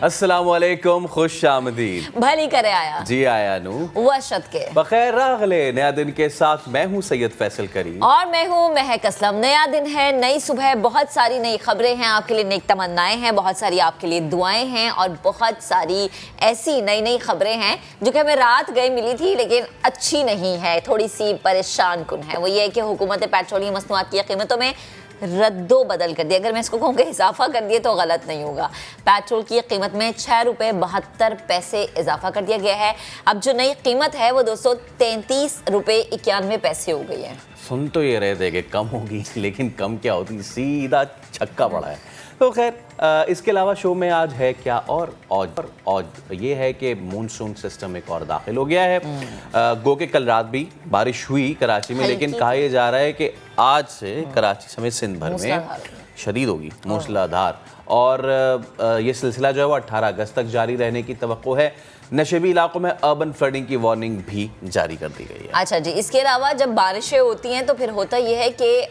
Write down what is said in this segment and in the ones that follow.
अस्सलाम वालेकुम, खुश आमदीद। भली करे आया जी आया नू वशत के बखैर रागले। नया दिन के साथ मैं हूँ सैयद फैसल करीम और मैं हूँ महक असलम। नया दिन है, नई सुबह, बहुत सारी नई खबरें हैं, आपके लिए नेक तमन्नाएं हैं, बहुत सारी आपके लिए दुआएं हैं और बहुत सारी ऐसी नई नई खबरें हैं जो कि हमें रात गए मिली थी लेकिन अच्छी नहीं है, थोड़ी सी परेशान कुन है। वो ये है कि हुकूमत पेट्रोलियम मसनूआत की कीमतों में रद्दो बदल कर दिया। अगर मैं इसको कहूँ कि इजाफा कर दिए तो गलत नहीं होगा। पेट्रोल की कीमत में 6 रुपये 72 पैसे इजाफा कर दिया गया है। अब जो नई कीमत है वो 233 रुपये 91 पैसे हो गई है। सुन तो ये रहे थे कि कम होगी, लेकिन कम क्या होती, सीधा छक्का पड़ा है। तो खैर इसके अलावा शो में आज है क्या और ये है कि मानसून सिस्टम एक और दाखिल हो गया है। गो के कल रात भी बारिश हुई कराची में, लेकिन कहा यह जा रहा है कि आज से कराची समेत सिंध भर में शदीद होगी, मूसलाधार। और ये सिलसिला जो है वो 18 अगस्त तक जारी रहने की तवक्को है। नशेबी इलाकों में अर्बन फ्लडिंग की वार्निंग भी जारी कर दी गई है। अच्छा जी, इसके अलावा जब बारिशें होती हैं तो फिर होता यह है कि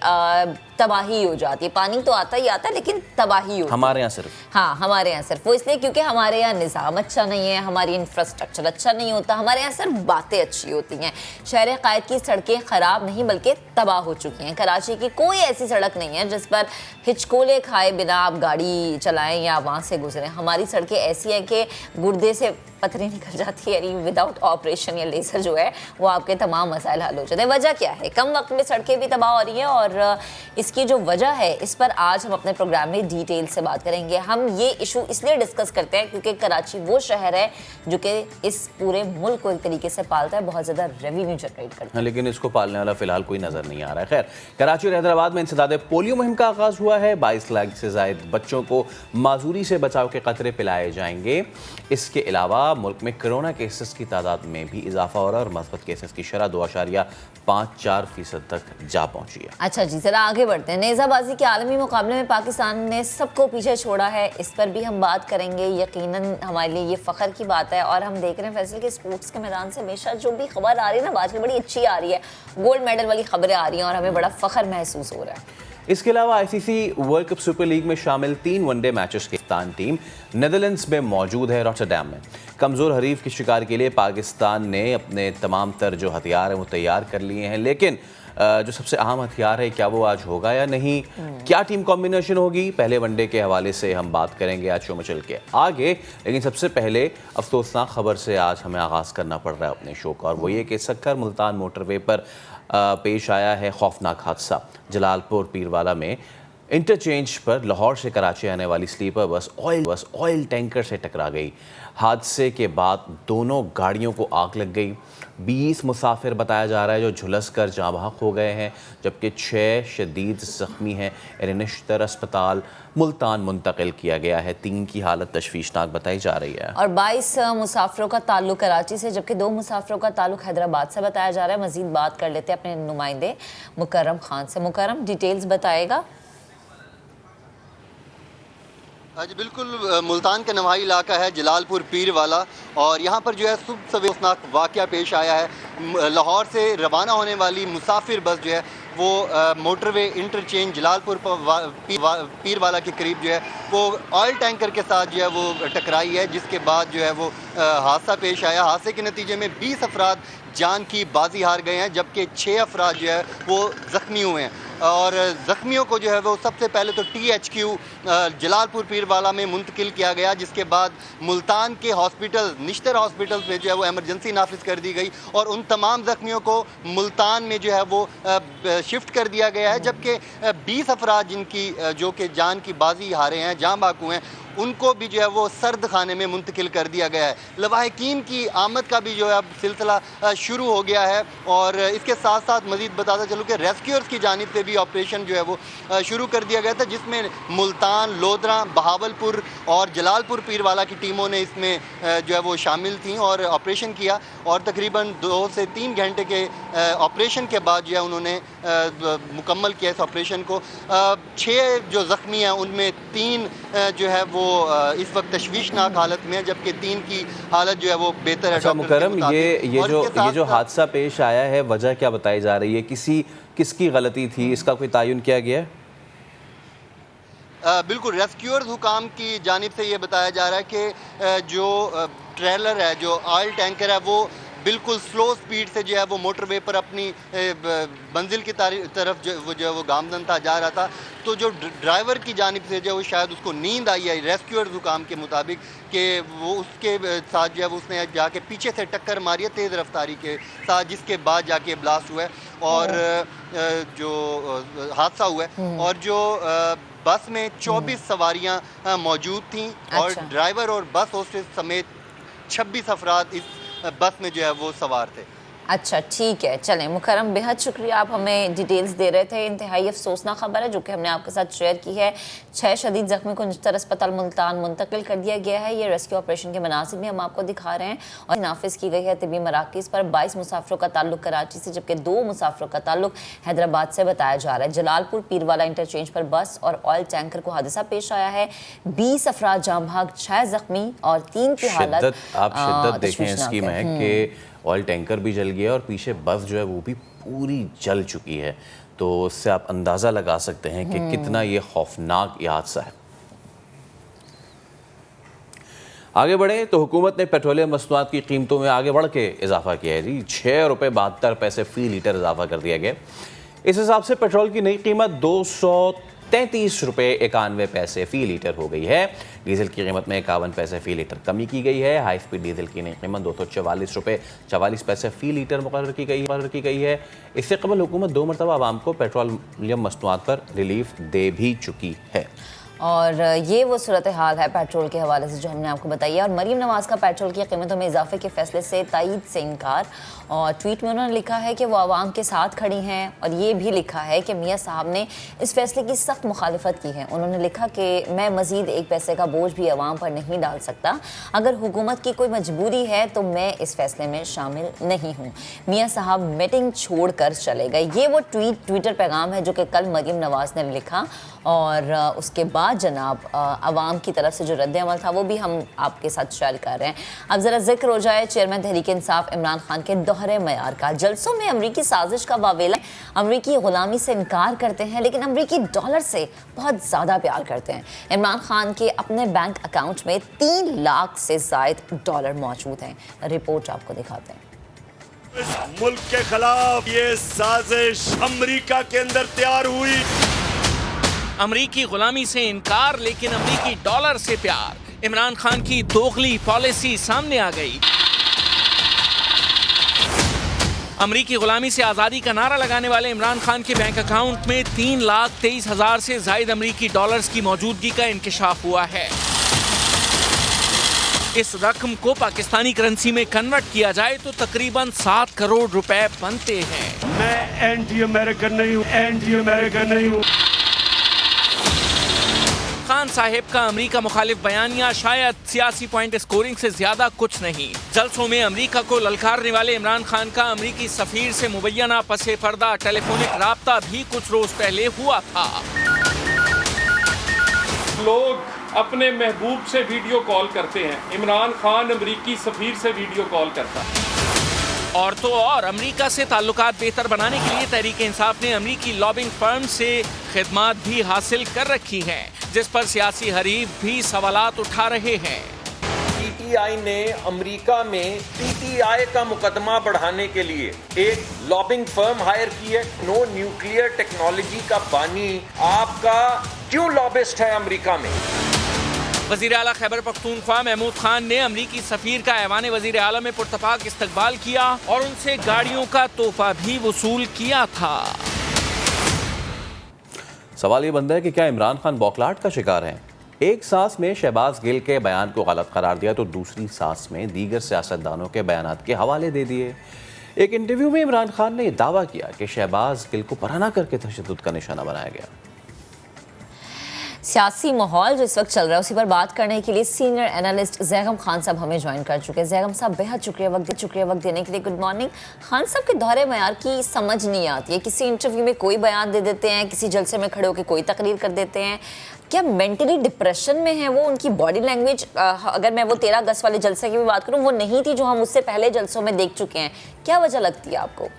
तबाही हो जाती है। पानी तो आता ही आता है लेकिन तबाही होती है हमारे यहाँ सिर्फ। हाँ, हमारे यहाँ सिर्फ वो इसलिए क्योंकि हमारे यहाँ निज़ाम अच्छा नहीं है, हमारी इंफ्रास्ट्रक्चर अच्छा नहीं होता, हमारे यहाँ सिर्फ बातें अच्छी होती हैं। शहर क़ायद की सड़कें ख़राब नहीं बल्कि तबाह हो चुकी हैं। कराची की कोई ऐसी सड़क नहीं है जिस पर हिचकोले खाए बिना आप गाड़ी चलाएं या वहाँ से गुजरें। हमारी सड़कें ऐसी हैं कि गुर्दे से पथरी निकल जाती है, यानी विदाउट ऑपरेशन या लेज़र जो है वो आपके तमाम मसाइल हल हो जाते हैं। वजह क्या है? कम वक्त में सड़कें भी तबाह हो रही हैं और इसकी जो वजह है इस पर आज हम अपने प्रोग्राम में डिटेल से बात करेंगे। हम ये इशू इसलिए डिस्कस करते हैं क्योंकि कराची वो शहर है जो कि इस पूरे मुल्क को एक तरीके से पालता है, बहुत ज़्यादा रेवेन्यू जनरेट करता है। लेकिन इसको पालने वाला फिलहाल कोई नज़र नहीं आ रहा है। खैर, कराची और हैदराबाद में इंसदाद पोलियो मुहिम का आगाज़ हुआ है। 22 लाख से ज़ायद बच्चों को माजूरी से बचाव के कतरे पिलाए जाएंगे। इसके अलावा मुल्क में कोरोना केसेस की तादाद में भी इजाफा हो रहा है और मस्बत केसेस की शरह 2.54% तक जा पहुंची है। अच्छा जी, जरा आगे बढ़ते हैं। नेज़ाबाजी के आलमी मुकाबले में पाकिस्तान ने सबको पीछे छोड़ा है, इस पर भी हम बात करेंगे। यकीनन हमारे लिए ये फ़ख्र की बात है और हम देख रहे हैं फैसल के स्पोर्ट्स के मैदान से हमेशा जो भी खबर आ रही है ना आजकल बड़ी अच्छी आ रही है, गोल्ड मेडल वाली खबरें आ रही हैं और हमें बड़ा फ़ख्र महसूस हो रहा है। इसके अलावा ICC world cup super league में शामिल 3 वनडे मैचेस की पाकिस्तान टीम नेदरलैंड्स में मौजूद है, रॉटरडैम में। कमज़ोर हरीफ के शिकार के लिए पाकिस्तान ने अपने तमाम तर जो हथियार हैं वो तैयार कर लिए हैं, लेकिन जो सबसे अहम हथियार है क्या वो आज होगा या नहीं, क्या टीम कॉम्बिनेशन होगी, पहले वनडे के हवाले से हम बात करेंगे आज शो में चल के आगे। लेकिन सबसे पहले अफसोसनाक खबर से आज हमें आगाज़ करना पड़ रहा है अपने शो का, और वो ये कि सक्कर मुल्तान मोटरवे पर पेश आया है खौफनाक हादसा। जलालपुर पीरवाला में इंटरचेंज पर लाहौर से कराची आने वाली स्लीपर बस ऑयल टैंकर से टकरा गई। हादसे के बाद दोनों गाड़ियों को आग लग गई। 20 मुसाफिर बताया जा रहा है जो झुलस कर जाँ बहक हो गए हैं, जबकि 6 शदीद ज़ख्मी हैं। इन्हें निश्तर अस्पताल मुल्तान मुंतकिल किया गया है। 3 की हालत तशवीशनाक बताई जा रही है। और 22 मुसाफिरों का ताल्लुक कराची से, जबकि 2 मुसाफिरों का ताल्लुक हैदराबाद से बताया जा रहा है। मजीद बात कर लेते हैं अपने नुमाइंदे मुकर्रम खान से। मुकर्रम, डिटेल्स बताएगा। जी बिल्कुल, मुल्तान का नवाही इलाका है जलालपुर पीर वाला, और यहाँ पर जो है सुबह सवेरनाक वाक़या पेश आया है। लाहौर से रवाना होने वाली मुसाफिर बस जो है वो मोटरवे इंटरचेंज जलालपुर पीर वाला के करीब जो है वो ऑयल टैंकर के साथ जो है वो टकराई है, जिसके बाद जो है वो हादसा पेश आया। हादसे के नतीजे में 20 अफराद जान की बाजी हार गए हैं, जबकि 6 अफराद जो है वो ज़ख्मी हुए हैं। और ज़ख्मियों को जो है वो सबसे पहले तो THQ जलालपुर पीरवाला में मुंतकिल किया गया, जिसके बाद मुल्तान के हॉस्पिटल निश्तर हॉस्पिटल में जो है वो एमरजेंसी नाफिज कर दी गई और उन तमाम ज़ख्मियों को मुल्तान में जो है वो शिफ्ट कर दिया गया है। जबकि 20 अफराद जिनकी जो कि जान की बाजी हारे हैं, जाँ बाकू हैं, उनको भी जो है वो सर्द खाने में मुंतकिल कर दिया गया है। लवाहिकीन की आमद का भी जो है अब सिलसिला शुरू हो गया है। और इसके साथ साथ मज़ीद बताता चलूँ कि रेस्क्यूअर्स की जानिब से भी ऑपरेशन जो है वो शुरू कर दिया गया था, जिसमें मुल्तान, लोधरा, बहावलपुर और जलालपुर पीरवाला की टीमों ने इसमें जो है वो शामिल थी और ऑपरेशन किया। और तकरीबन 2 से 3 घंटे के ऑपरेशन के बाद जो है उन्होंने मुकम्मल किया इस ऑपरेशन को। 6 जो ज़ख्मी हैं उनमें 3 जो है वो इस वक्त तशवीशनाक हालत में है, जबकि 3 की हालत जो है वो बेहतर है। अच्छा मुकर्रम, ये जो हादसा पेश आया है, वजह क्या बताई जा रही है? किसकी गलती थी, इसका कोई तायुन किया गया है? बिल्कुल रेस्क्यूअर्स हुकाम की जानिब से ये बताया जा रहा है कि जो ट्रेलर है, जो ऑयल टैंकर है, वो बिल्कुल स्लो स्पीड से जो है वो मोटरवे पर अपनी मंजिल की तरफ जो है वो गामदन था, जा रहा था। तो जो ड्राइवर की जानिब से जो है वो शायद उसको नींद आई है, रेस्क्यूअर्स हुकाम के मुताबिक, कि वो उसके साथ जो है वो उसने जाके पीछे से टक्कर मारी है तेज़ रफ्तारी के साथ, जिसके बाद जाके ब्लास्ट हुआ है और जो हादसा हुआ है। और जो बस में 24 सवारियां मौजूद थीं और ड्राइवर और बस होस्टेस समेत 26 अफराद इस बस में जो है वो सवार थे। अच्छा, ठीक है, चलें मुकरम, बेहद शुक्रिया, आप हमें डिटेल्स दे रहे थे। इंतहाई अफसोसनाक खबर है जो कि हमने आपके साथ शेयर की है। 6 शदीद जख्मी को निश्तर अस्पताल मुल्तान मुंतकिल कर दिया गया है। ये रेस्क्यू ऑपरेशन के मनासिब भी हम आपको दिखा रहे हैं और नाफिज की गई है तिबी मराकज़ पर। 22 मुसाफिरों का ताल्लुक कराची से, जबकि 2 मुसाफिरों का ताल्लुक हैदराबाद से बताया जा रहा है। जलालपुर पीरवाला इंटरचेंज पर बस और ऑयल टैंकर को हादसा पेश आया है। 20 अफराद जाँ भाग, 6 जख्मी और 3 की हालत। आप शिद्दत देखें इसकी महक के ऑयल टैंकर भी जल गया और पीछे बस जो है वो भी पूरी जल चुकी है। तो उससे आप अंदाज़ा लगा सकते हैं कि कितना ये खौफनाक ये हादसा है। आगे बढ़े तो हुकूमत ने पेट्रोलियम मसनूआत की कीमतों में आगे बढ़ के इजाफा किया है जी। 6 रुपये 72 पैसे फ़ी लीटर इजाफा कर दिया गया। इस हिसाब से पेट्रोल की नई कीमत 233 रुपये 91 पैसे फ़ी लीटर हो गई है। डीजल की कीमत में 51 पैसे फ़ी लीटर कमी की गई है। हाई स्पीड डीजल की नई कीमत 244 रुपये 44 पैसे फ़ी लीटर मुकर्रर की गई है। इससे कबल हुकूमत 2 मरतबा आवाम को पेट्रोलियम मसनूआत पर रिलीफ दे भी चुकी है। और ये वो सूरत हाल है पेट्रोल के हवाले से जो हमने आपको बताई है। और मरीम नवाज़ का पेट्रोल की कीमतों में इजाफे के फैसले से तायीद से इनकार, और ट्वीट में उन्होंने लिखा है कि वो आवाम के साथ खड़ी हैं। और ये भी लिखा है कि मियाँ साहब ने इस फैसले की सख्त मुखालिफत की है। उन्होंने लिखा कि मैं मज़ीद 1 पैसे का बोझ भी आवाम पर नहीं डाल सकता। अगर हुकूमत की कोई मजबूरी है तो मैं इस फैसले में शामिल नहीं हूँ। मियाँ साहब मीटिंग छोड़ कर चले गए। ये वो ट्विटर पैगाम है जो कि कल मरीम नवाज़ ने लिखा। और उसके बाद जनाब आवाम की तरफ से जो रद्द-ए-अमल था वो भी हम आपके साथ शेयर कर रहे हैं। अब ज़रा जिक्र हो जाए चेयरमैन तहरीक इंसाफ इमरान खान के दोहरे मयार का। जलसों में अमरीकी साजिश का वावेला। अमरीकी गुलामी से इनकार करते हैं लेकिन अमरीकी डॉलर से बहुत ज़्यादा प्यार करते हैं। इमरान खान के अपने बैंक अकाउंट में 3 लाख से ज़ायद डॉलर मौजूद हैं। रिपोर्ट आपको दिखाते हैं। इस मुल्क के खिलाफ ये साजिश अमरीका के अंदर तैयार हुई। अमरीकी गुलामी से इनकार लेकिन अमरीकी डॉलर से प्यार। इमरान खान की दोगली पॉलिसी सामने आ गई। अमरीकी गुलामी से आज़ादी का नारा लगाने वाले इमरान खान के बैंक अकाउंट में 3,23,000 से ज़ायद अमरीकी डॉलर्स की मौजूदगी का इंकशाफ हुआ है। इस रकम को पाकिस्तानी करेंसी में कन्वर्ट किया जाए तो तकरीबन 7 करोड़ रुपए बनते हैं। मैं एंटी अमेरिकन नहीं हूँ, एंटी अमेरिकन नहीं हूँ। खान साहिब का अमरीका मुखालिफ बयानिया शायद सियासी पॉइंट स्कोरिंग से ज्यादा कुछ नहीं। जलसों में अमरीका को ललकारने वाले इमरान खान का अमरीकी सफीर से मुबैना पसे पर्दा टेलीफोनिक राब्ता भी कुछ रोज पहले हुआ था। लोग अपने महबूब से वीडियो कॉल करते हैं, इमरान खान अमरीकी सफीर से वीडियो कॉल करता है। और तो और अमरीका से ताल्लुकात बेहतर बनाने के लिए तहरीक इंसाफ ने अमरीकी लॉबिंग फर्म से खिदमात भी हासिल कर रखी हैं, जिस पर सियासी हरीफ भी सवालात उठा रहे हैं। पीटीआई ने अमेरिका में पीटीआई का मुकदमा बढ़ाने के लिए एक लॉबिंग फर्म हायर की है। नो न्यूक्लियर टेक्नोलॉजी का बानी आपका क्यों लॉबिस्ट है अमेरिका में? वज़ीर आला खैबर पख्तूनख्वा महमूद खान ने अमरीकी सफीर का ऐवान वज़ीर आला में पुरतपाक इस्तकबाल किया और उनसे गाड़ियों का तोहफा भी वसूल किया था। सवाल ये बनता है कि क्या इमरान खान बौखलाहट का शिकार हैं? एक सांस में शहबाज गिल के बयान को गलत करार दिया तो दूसरी सांस में दीगर सियासतदानों के बयानात के हवाले दे दिए। एक इंटरव्यू में इमरान खान ने यह दावा किया कि शहबाज गिल को बराना करके तशद्दुद का निशाना बनाया गया। सियासी माहौल जो इस वक्त चल रहा है उसी पर बात करने के लिए सीनियर एनालिस्ट जैगम खान साहब हमें ज्वाइन कर चुके हैं। जैगम साहब बेहद शुक्रिया वक्त देने के लिए। Good morning. खान साहब के दोहरे मयार की समझ नहीं आती है। किसी इंटरव्यू में कोई बयान दे देते हैं, किसी जलसे में खड़े होकर कोई तकरीर कर देते हैं। क्या मेंटली डिप्रेशन में है वो? उनकी बॉडी लैंग्वेज, अगर मैं वो 13 अगस्त वाले जलसे की भी बात करूँ, वो नहीं थी जो हम उससे पहले जलसों में देख चुके हैं। क्या वजह लगती है आपको?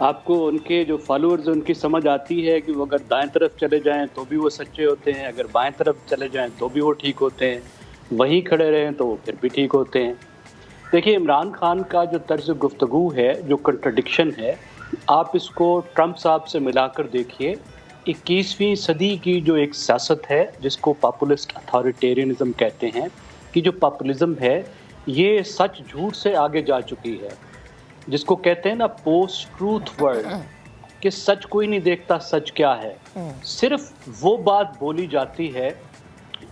آپ کو ان کے جو فالوورز ان کی سمجھ آتی ہے کہ وہ اگر دائیں طرف چلے جائیں تو بھی وہ سچے ہوتے ہیں، اگر بائیں طرف چلے جائیں تو بھی وہ ٹھیک ہوتے ہیں، وہیں کھڑے رہیں تو وہ پھر بھی ٹھیک ہوتے ہیں۔ دیکھیے عمران خان کا جو طرز گفتگو ہے، جو کنٹرڈکشن ہے، آپ اس کو ٹرمپ صاحب سے ملا کر دیکھیے۔ 21ویں صدی کی جو ایک سیاست ہے جس کو پاپولسٹ اتھارٹیرینزم کہتے ہیں، کہ جو پاپولزم ہے یہ سچ جھوٹ سے آگے جا چکی ہے، جس کو کہتے ہیں نا پوسٹ ٹروتھ ورلڈ، کہ سچ کوئی نہیں دیکھتا سچ کیا ہے، صرف وہ بات بولی جاتی ہے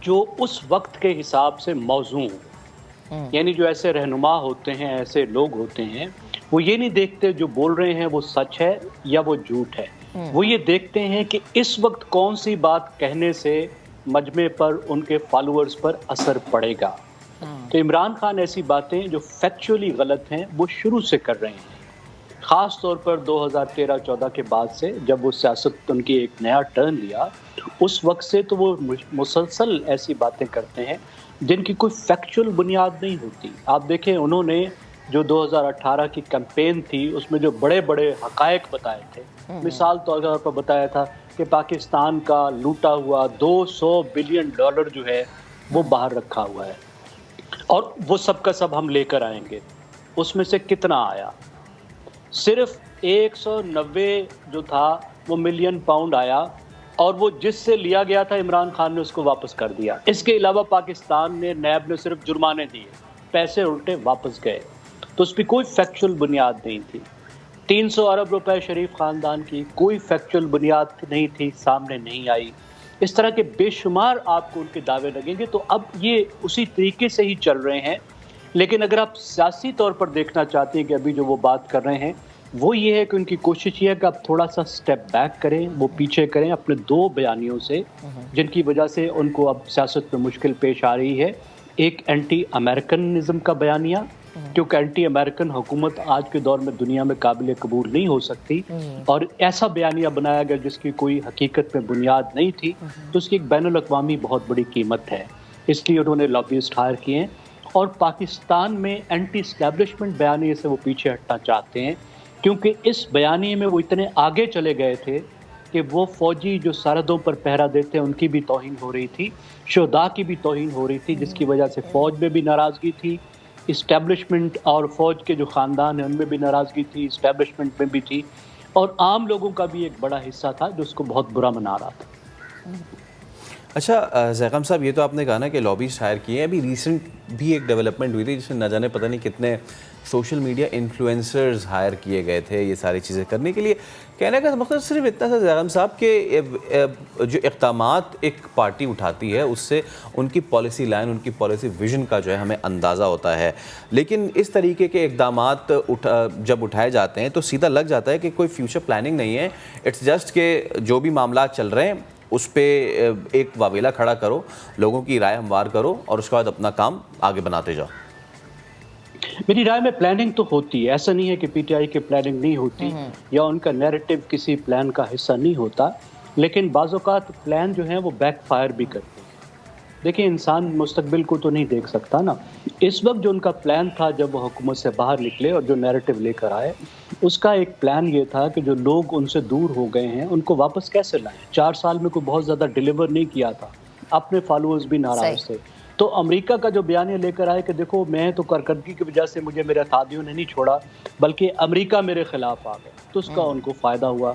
جو اس وقت کے حساب سے موزوں ہو۔ یعنی جو ایسے رہنما ہوتے ہیں، ایسے لوگ ہوتے ہیں، وہ یہ نہیں دیکھتے جو بول رہے ہیں وہ سچ ہے یا وہ جھوٹ ہے، وہ یہ دیکھتے ہیں کہ اس وقت کون سی بات کہنے سے مجمع پر ان کے فالوورز پر اثر پڑے گا۔ تو عمران خان ایسی باتیں جو فیکچولی غلط ہیں وہ شروع سے کر رہے ہیں، خاص طور پر 2013-14 کے بعد سے جب وہ سیاست ان کی ایک نیا ٹرن لیا، اس وقت سے تو وہ مسلسل ایسی باتیں کرتے ہیں جن کی کوئی فیکچول بنیاد نہیں ہوتی۔ آپ دیکھیں انہوں نے جو 2018 کی کیمپین تھی اس میں جو بڑے بڑے حقائق بتائے تھے، مثال طور پر بتایا تھا کہ پاکستان کا لوٹا ہوا $200 بلین جو ہے وہ باہر رکھا ہوا ہے اور وہ سب کا سب ہم لے کر آئیں گے۔ اس میں سے کتنا آیا؟ صرف 190 جو تھا وہ ملین پاؤنڈ آیا، اور وہ جس سے لیا گیا تھا عمران خان نے اس کو واپس کر دیا۔ اس کے علاوہ پاکستان نے، نیب نے صرف جرمانے دیے، پیسے الٹے واپس گئے، تو اس پہ کوئی فیکچول بنیاد نہیں تھی۔ 300 ارب روپے شریف خاندان کی کوئی فیکچول بنیاد نہیں تھی، سامنے نہیں آئی۔ اس طرح کے بے شمار آپ کو ان کے دعوے لگیں گے، تو اب یہ اسی طریقے سے ہی چل رہے ہیں۔ لیکن اگر آپ سیاسی طور پر دیکھنا چاہتے ہیں کہ ابھی جو وہ بات کر رہے ہیں وہ یہ ہے کہ ان کی کوشش یہ ہے کہ آپ تھوڑا سا سٹیپ بیک کریں، وہ پیچھے کریں اپنے 2 بیانیوں سے جن کی وجہ سے ان کو اب سیاست میں مشکل پیش آ رہی ہے۔ ایک اینٹی امریکنزم کا بیانیہ، کیونکہ اینٹی امریکن حکومت آج کے دور میں دنیا میں قابل قبول نہیں ہو سکتی، اور ایسا بیانیہ بنایا گیا جس کی کوئی حقیقت میں بنیاد نہیں تھی، تو اس کی ایک بین الاقوامی بہت بڑی قیمت ہے۔ اس لیے انہوں نے لابیسٹ ہائر کیے ہیں، اور پاکستان میں اینٹی اسٹیبلشمنٹ بیانیے سے وہ پیچھے ہٹنا چاہتے ہیں، کیونکہ اس بیانیے میں وہ اتنے آگے چلے گئے تھے کہ وہ فوجی جو سرحدوں پر پہرا دیتے ہیں ان کی بھی توہین ہو رہی تھی، شہداء کی بھی توہین ہو رہی تھی، جس کی وجہ سے فوج میں بھی ناراضگی تھی، اسٹیبلشمنٹ اور فوج کے جو خاندان ہیں ان میں بھی ناراضگی تھی، اسٹیبلشمنٹ میں بھی تھی، اور عام لوگوں کا بھی ایک بڑا حصہ تھا جو اس کو بہت برا منا رہا تھا۔ اچھا زیغم صاحب، یہ تو آپ نے کہا نا کہ لابیسٹ ہائر کیے ہیں، ابھی ریسنٹ بھی ایک ڈیولپمنٹ ہوئی تھی جس میں نہ جانے پتہ نہیں کتنے سوشل میڈیا انفلوئنسرز ہائر کیے گئے تھے یہ ساری چیزیں کرنے کے لیے۔ کہنے کا مقصد صرف اتنا تھا زیغم صاحب کہ جو اقدامات ایک پارٹی اٹھاتی ہے اس سے ان کی پالیسی لائن، ان کی پالیسی ویژن کا جو ہے ہمیں اندازہ ہوتا ہے، لیکن اس طریقے کے اقدامات جب اٹھائے جاتے ہیں تو سیدھا لگ جاتا ہے کہ کوئی فیوچر پلاننگ نہیں ہے، اٹس جسٹ کہ جو بھی معاملات چل رہے ہیں اس پہ ایک واویلا کھڑا کرو، لوگوں کی رائے ہموار کرو، اور اس کے بعد اپنا کام آگے بناتے جاؤ۔ میری رائے میں پلاننگ تو ہوتی ہے، ایسا نہیں ہے کہ پی ٹی آئی کی پلاننگ نہیں ہوتی یا ان کا نیریٹو کسی پلان کا حصہ نہیں ہوتا، لیکن بعض اوقات پلان جو ہیں وہ بیک فائر بھی کرتے ہیں۔ دیکھیں انسان مستقبل کو تو نہیں دیکھ سکتا نا، اس وقت جو ان کا پلان تھا جب وہ حکومت سے باہر نکلے اور جو نیریٹو لے کر آئے، اس کا ایک پلان یہ تھا کہ جو لوگ ان سے دور ہو گئے ہیں ان کو واپس کیسے لائیں۔ 4 سال میں کوئی بہت زیادہ ڈیلیور نہیں کیا تھا، اپنے فالوورز بھی ناراض تھے، تو امریکہ کا جو بیانیہ لے کر آئے کہ دیکھو میں تو کارکردگی کی وجہ سے مجھے میرے اتحادیوں نے نہیں چھوڑا بلکہ امریکہ میرے خلاف آ گئے، تو اس کا ان کو فائدہ ہوا۔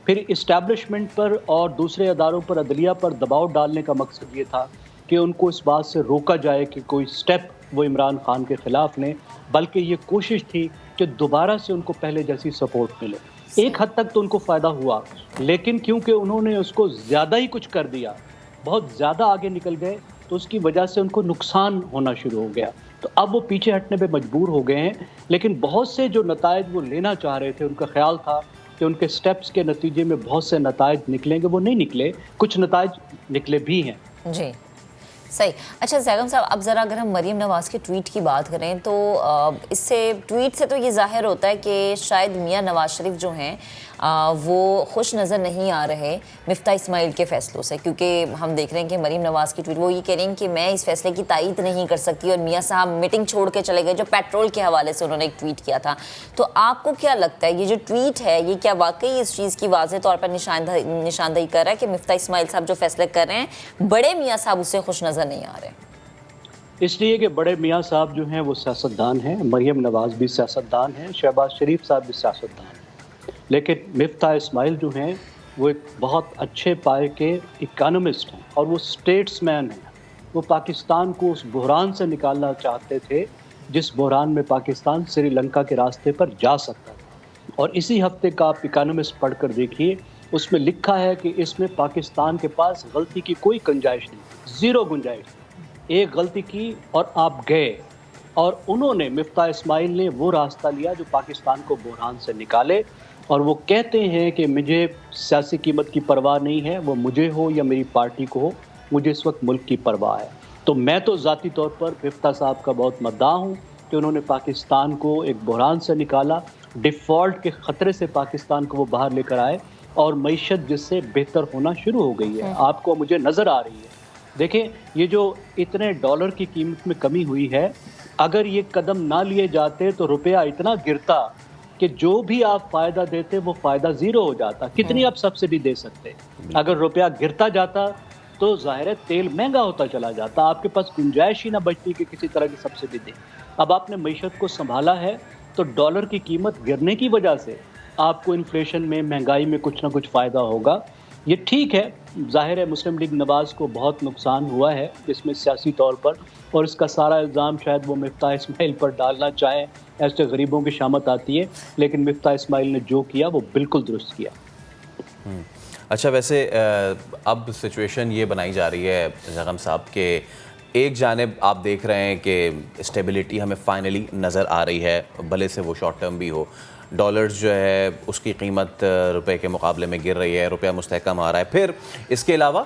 پھر اسٹیبلشمنٹ پر اور دوسرے اداروں پر، عدلیہ پر دباؤ ڈالنے کا مقصد یہ تھا کہ ان کو اس بات سے روکا جائے کہ کوئی سٹیپ وہ عمران خان کے خلاف لیں، بلکہ یہ کوشش تھی کہ دوبارہ سے ان کو پہلے جیسی سپورٹ ملے۔ ایک حد تک تو ان کو فائدہ ہوا، لیکن کیونکہ انہوں نے اس کو زیادہ ہی کچھ کر دیا، بہت زیادہ آگے نکل گئے، تو اس کی وجہ سے ان کو نقصان ہونا شروع ہو گیا، تو اب وہ پیچھے ہٹنے پہ مجبور ہو گئے ہیں۔ لیکن بہت سے جو نتائج وہ لینا چاہ رہے تھے، ان کا خیال تھا کہ ان کے سٹیپس کے نتیجے میں بہت سے نتائج نکلیں گے، وہ نہیں نکلے، کچھ نتائج نکلے بھی ہیں۔ جی صحیح۔ اچھا زیغم صاحب، اب ذرا اگر ہم مریم نواز کے ٹویٹ کی بات کریں تو اس سے ٹویٹ سے تو یہ ظاہر ہوتا ہے کہ شاید میاں نواز شریف جو ہیں وہ خوش نظر نہیں آ رہے مفتاح اسماعیل کے فیصلوں سے، کیونکہ ہم دیکھ رہے ہیں کہ مریم نواز کی ٹویٹ وہ یہ کہہ رہی ہیں کہ میں اس فیصلے کی تائید نہیں کر سکتی، اور میاں صاحب میٹنگ چھوڑ کے چلے گئے جو پیٹرول کے حوالے سے انہوں نے ایک ٹویٹ کیا تھا. تو آپ کو کیا لگتا ہے یہ جو ٹویٹ ہے یہ کیا واقعی اس چیز کی واضح طور پر نشاندہی کر رہا ہے کہ مفتاح اسماعیل صاحب جو فیصلے کر رہے ہیں بڑے میاں صاحب اس سے خوش نظر نہیں آ رہے؟ اس لیے کہ بڑے میاں صاحب جو ہیں وہ سیاستدان ہیں، مریم نواز بھی سیاستدان ہیں، شہباز شریف صاحب بھی سیاستدان ہیں، لیکن مفتاح اسماعیل جو ہیں وہ ایک بہت اچھے پائے کے اکانومسٹ ہیں اور وہ سٹیٹس مین ہیں. وہ پاکستان کو اس بحران سے نکالنا چاہتے تھے جس بحران میں پاکستان سری لنکا کے راستے پر جا سکتا تھا. اور اسی ہفتے کا آپ اکانومسٹ پڑھ کر دیکھیے، اس میں لکھا ہے کہ اس میں پاکستان کے پاس غلطی کی کوئی گنجائش نہیں، زیرو گنجائش. ایک غلطی کی اور آپ گئے، اور انہوں نے مفتاح اسماعیل نے وہ راستہ لیا جو پاکستان کو بحران سے نکالے. اور وہ کہتے ہیں کہ مجھے سیاسی قیمت کی پرواہ نہیں ہے، وہ مجھے ہو یا میری پارٹی کو ہو، مجھے اس وقت ملک کی پرواہ ہے. تو میں تو ذاتی طور پر مفتاح صاحب کا بہت مداح ہوں کہ انہوں نے پاکستان کو ایک بحران سے نکالا، ڈیفالٹ کے خطرے سے پاکستان کو وہ باہر لے کر آئے، اور معیشت جس سے بہتر ہونا شروع ہو گئی ہے. آپ کو مجھے نظر آ رہی ہے. دیکھیں یہ جو اتنے ڈالر کی قیمت میں کمی ہوئی ہے، اگر یہ قدم نہ لیے جاتے تو روپیہ اتنا گرتا کہ جو بھی آپ فائدہ دیتے وہ فائدہ زیرو ہو جاتا. کتنی آپ سبسڈی دے سکتے؟ اگر روپیہ گرتا جاتا تو ظاہر ہے تیل مہنگا ہوتا چلا جاتا، آپ کے پاس گنجائش ہی نہ بچتی کہ کسی طرح کی سبسڈی دیں. اب آپ نے معیشت کو سنبھالا ہے تو ڈالر کی قیمت گرنے کی وجہ سے آپ کو انفلیشن میں، مہنگائی میں کچھ نہ کچھ فائدہ ہوگا. یہ ٹھیک ہے، ظاہر ہے مسلم لیگ نواز کو بہت نقصان ہوا ہے اس میں سیاسی طور پر، اور اس کا سارا الزام شاید وہ مفتاح اسماعیل پر ڈالنا چاہیں، ایسے غریبوں کی شامت آتی ہے، لیکن مفتاح اسماعیل نے جو کیا وہ بالکل درست کیا. اچھا، ویسے اب سچویشن یہ بنائی جا رہی ہے زغم صاحب کہ ایک جانب آپ دیکھ رہے ہیں کہ اسٹیبلٹی ہمیں فائنلی نظر آ رہی ہے، بھلے سے وہ شارٹ ٹرم بھی ہو. ڈالرز جو ہے اس کی قیمت روپے کے مقابلے میں گر رہی ہے، روپیہ مستحکم آ رہا ہے. پھر اس کے علاوہ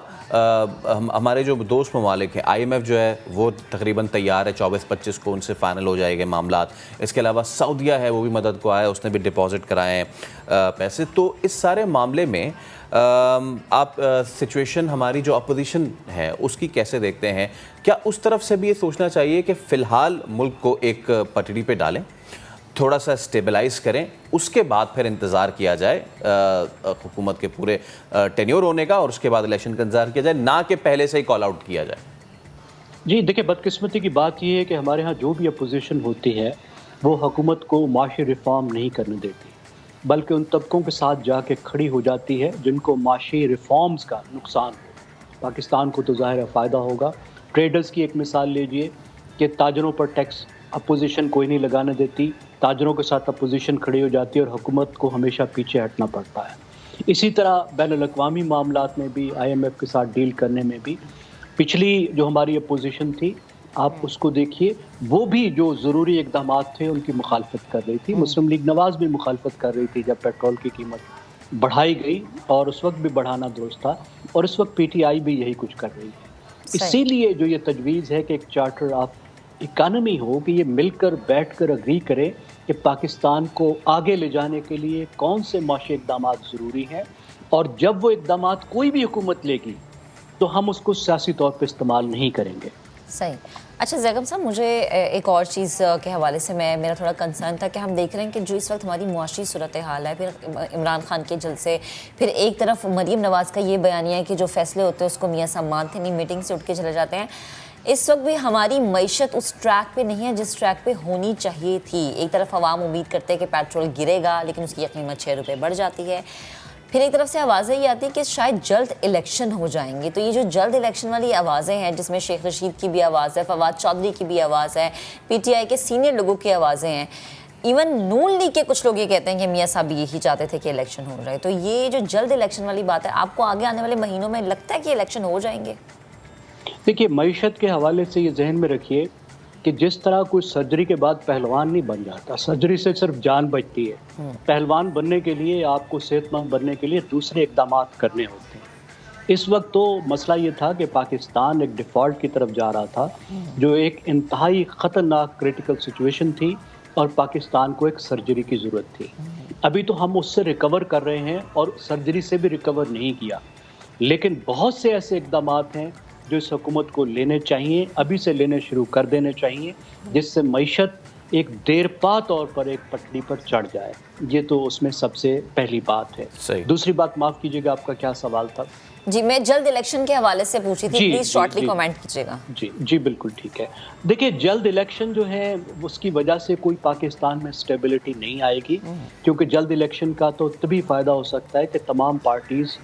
ہمارے جو دوست ممالک ہیں، آئی ایم ایف جو ہے وہ تقریباً تیار ہے، 24-25 کو ان سے فائنل ہو جائے گے معاملات. اس کے علاوہ سعودیہ ہے وہ بھی مدد کو آیا، اس نے بھی ڈپازٹ کرائے ہیں پیسے. تو اس سارے معاملے میں آپ سچویشن ہماری جو اپوزیشن ہے اس کی کیسے دیکھتے ہیں؟ کیا اس طرف سے بھی یہ سوچنا چاہیے کہ فی الحال ملک کو ایک پٹڑی پہ ڈالیں، تھوڑا سا اسٹیبلائز کریں، اس کے بعد پھر انتظار کیا جائے حکومت کے پورے ٹینیور ہونے کا، اور اس کے بعد الیکشن کا انتظار کیا جائے، نہ کہ پہلے سے ہی کال آؤٹ کیا جائے؟ جی دیکھیں، بدقسمتی کی بات یہ ہے کہ ہمارے ہاں جو بھی اپوزیشن ہوتی ہے وہ حکومت کو معاشی ریفارم نہیں کرنے دیتی، بلکہ ان طبقوں کے ساتھ جا کے کھڑی ہو جاتی ہے جن کو معاشی ریفارمز کا نقصان ہو. پاکستان کو تو ظاہر فائدہ ہوگا. ٹریڈرز کی ایک مثال لیجئے کہ تاجروں پر ٹیکس اپوزیشن کوئی نہیں لگانے دیتی، تاجروں کے ساتھ اپوزیشن کھڑی ہو جاتی ہے اور حکومت کو ہمیشہ پیچھے ہٹنا پڑتا ہے. اسی طرح بین الاقوامی معاملات میں بھی، آئی ایم ایف کے ساتھ ڈیل کرنے میں بھی، پچھلی جو ہماری اپوزیشن تھی آپ اس کو دیکھیے، وہ بھی جو ضروری اقدامات تھے ان کی مخالفت کر رہی تھی. مسلم لیگ نواز بھی مخالفت کر رہی تھی جب پیٹرول کی قیمت بڑھائی گئی، اور اس وقت بھی بڑھانا درست تھا، اور اس وقت پی ٹی آئی بھی یہی کچھ کر رہی ہے. اسی لیے جو یہ تجویز ہے کہ ایک چارٹر آف اکانومی ہو، کہ یہ مل کر بیٹھ کر اگری کرے کہ پاکستان کو آگے لے جانے کے لیے کون سے معاشی اقدامات ضروری ہیں، اور جب وہ اقدامات کوئی بھی حکومت لے گی تو ہم اس کو سیاسی طور پہ استعمال نہیں کریں گے. صحیح. اچھا زیغم صاحب، مجھے ایک اور چیز کے حوالے سے میرا تھوڑا کنسرن تھا کہ ہم دیکھ رہے ہیں کہ جو اس وقت ہماری معاشی صورتحال ہے، پھر عمران خان کے جلسے، پھر ایک طرف مریم نواز کا یہ بیانیہ ہے کہ جو فیصلے ہوتے ہیں اس کو میاں صاحب مانتے نہیں، میٹنگ سے اٹھ کے چلے جاتے ہیں. اس وقت بھی ہماری معیشت اس ٹریک پہ نہیں ہے جس ٹریک پہ ہونی چاہیے تھی. ایک طرف عوام امید کرتے ہیں کہ پیٹرول گرے گا، لیکن اس کی قیمت 6 روپے بڑھ جاتی ہے. پھر ایک طرف سے آوازیں یہ آتی ہیں کہ شاید جلد الیکشن ہو جائیں گے. تو یہ جو جلد الیکشن والی آوازیں ہیں، جس میں شیخ رشید کی بھی آواز ہے، فواد چودھری کی بھی آواز ہے، پی ٹی آئی کے سینئر لوگوں کی آوازیں ہیں، ایون نون لیگ کے کچھ لوگ یہ کہتے ہیں کہ میاں صاحب یہی چاہتے تھے کہ الیکشن ہو جائے. تو یہ جو جلد الیکشن والی بات ہے، آپ کو آگے آنے والے مہینوں میں لگتا ہے کہ الیکشن ہو جائیں گے؟ دیکھیے، معیشت کے حوالے سے یہ ذہن میں رکھیے کہ جس طرح کوئی سرجری کے بعد پہلوان نہیں بن جاتا، سرجری سے صرف جان بچتی ہے. پہلوان بننے کے لیے، آپ کو صحت مند بننے کے لیے دوسرے اقدامات کرنے ہوتے ہیں. اس وقت تو مسئلہ یہ تھا کہ پاکستان ایک ڈیفالٹ کی طرف جا رہا تھا، جو ایک انتہائی خطرناک کریٹیکل سچویشن تھی، اور پاکستان کو ایک سرجری کی ضرورت تھی. अभी तो हम उससे रिकवर कर रहे हैं और सर्जरी से भी रिकवर नहीं किया, लेकिन बहुत से ऐसे इक़दामात हैं जो इस हुकूमत को लेने चाहिए, अभी से लेने शुरू कर देने चाहिए, जिससे मईशत एक देरपा तौर पर एक पटड़ी पर चढ़ जाए। ये तो उसमें सबसे पहली बात है। सही। दूसरी बात, माफ़ कीजिएगा, आपका क्या सवाल था? जी, मैं जल्द इलेक्शन के हवाले से पूछी थी, प्लीज शॉर्टली कमेंट कीजिएगा। जी बिल्कुल ठीक है। देखिए, जल्द इलेक्शन जो है उसकी वजह से कोई पाकिस्तान में स्टेबिलिटी नहीं आएगी, क्योंकि जल्द इलेक्शन का तो तभी फ़ायदा हो सकता है कि तमाम पार्टीज़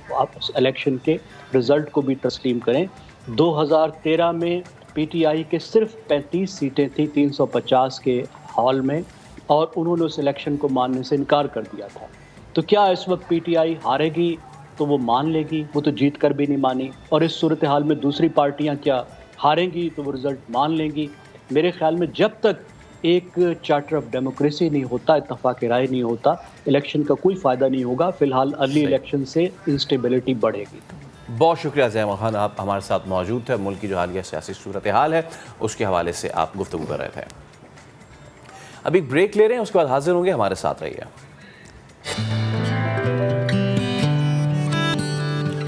इलेक्शन के रिज़ल्ट को भी तस्लीम करें। 2013 में पीटीआई के सिर्फ 35 सीटें थी 350 के हॉल में, और उन्होंने उस इलेक्शन को मानने से इनकार कर दिया था। तो क्या इस वक्त पीटीआई हारेगी तो वो मान लेगी? वो तो जीत कर भी नहीं मानी। और इस सूरत हाल में दूसरी पार्टियां क्या हारेंगी तो वो रिज़ल्ट मान लेंगी? मेरे ख्याल में जब तक एक चार्टर ऑफ डेमोक्रेसी नहीं होता, इत्तफाक राय नहीं होता, इलेक्शन का कोई फ़ायदा नहीं होगा। फ़िलहाल अर्ली इलेक्शन से इंस्टेबिलिटी बढ़ेगी। बहुत शुक्रिया ज़ैम खान, आप हमारे साथ मौजूद थे। मुल्क की जो हालिया सियासी सूरत हाल है उसके हवाले से आप गुफ्तगू कर रहे थे। अभी ब्रेक ले रहे हैं, उसके बाद हाजिर होंगे, हमारे साथ रहिए।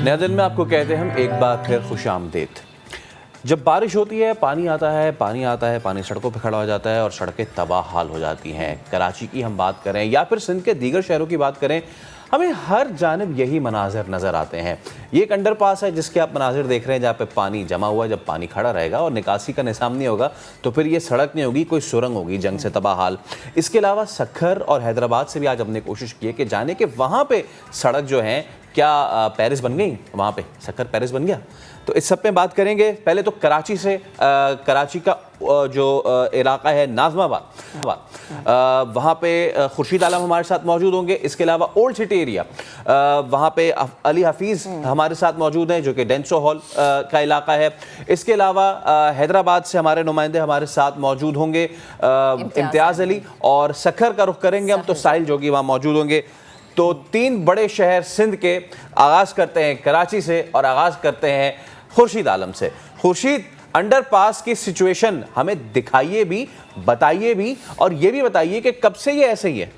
नए दिन में आपको कहते हैं हम एक बार फिर खुशामदीद। जब बारिश होती है, पानी आता है, पानी सड़कों पर खड़ा हो जाता है और सड़कें तबाह हाल हो जाती हैं। कराची की हम बात करें या फिर सिंध के दीगर शहरों की बात करें, हमें हर जानिब यही मनाजिर नज़र आते हैं। ये एक अंडर पास है जिसके आप मनाजिर देख रहे हैं, जहाँ पे पानी जमा हुआ है। जब पानी खड़ा रहेगा और निकासी का निज़ाम नहीं होगा तो फिर ये सड़क नहीं होगी, कोई सुरंग होगी, जंग से तबाह हाल। इसके अलावा सखर और हैदराबाद से भी आज हमने कोशिश की है कि जाने कि वहाँ पे सड़क जो है क्या पेरिस बन गई, वहाँ पे सखर पेरिस बन गया। तो इस सब पे बात करेंगे। पहले तो कराची से, कराची का जो इलाका है नाज़माबाद, वहाँ पे खुर्शीद आलम हमारे साथ मौजूद होंगे। इसके अलावा ओल्ड सिटी एरिया, वहाँ पे अली हफीज़ हमारे साथ मौजूद हैं जो कि डेंसो हॉल का इलाका है। इसके अलावा हैदराबाद से हमारे नुमाइंदे हमारे साथ मौजूद होंगे, इम्तियाज़ अली। और सखर का रुख करेंगे हम तो साहिल जोगी वहाँ मौजूद होंगे। तो तीन बड़े शहर सिंध के, आगाज़ करते हैं कराची से और आगाज़ करते हैं खुर्शीद आलम से। खुर्शीद, अंडर पास की सिचुएशन हमें दिखाइए भी, बताइए भी, और ये भी बताइए कि कब से ये ऐसे ही है।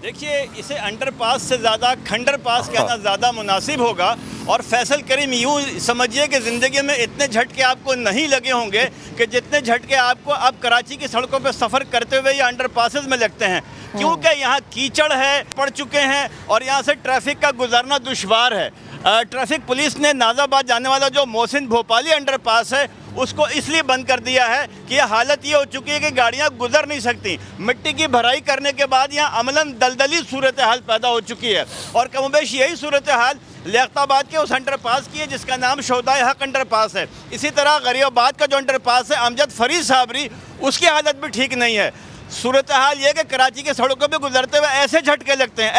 देखिए, इसे अंडर पास से ज़्यादा खंडर पास कहना ज़्यादा मुनासिब होगा। और फैसल करीम, यूँ समझिए कि ज़िंदगी में इतने झटके आपको नहीं लगे होंगे कि जितने झटके आपको अब कराची की सड़कों पर सफ़र करते हुए या अंडर पासेस में लगते हैं, क्योंकि यहाँ कीचड़ है, पड़ चुके हैं और यहाँ से ट्रैफिक का गुजरना दुश्वार है। ट्रैफिक पुलिस ने नाज़ाबाद जाने वाला जो मोहसिन भोपाली अंडर पास है उसको इसलिए बंद कर दिया है कि ये हालत ये हो चुकी है कि गाड़ियाँ गुजर नहीं सकती। मिट्टी की भराई करने के बाद यहाँ अमलन दलदली सूरत हाल पैदा हो चुकी है। और कमोबेश यही सूरत हाल लियाकताबाद के उस अंडर पास की है जिसका नाम शोहदाए हक अंडर पास है। इसी तरह गरीबाबाद का जो अंडर पास है अमजद फरीद साबरी, उसकी हालत भी ठीक नहीं है। सूरत हाल ये कि कराची के सड़कों पे गुजरते हुए ऐसे झटके लगते हैं,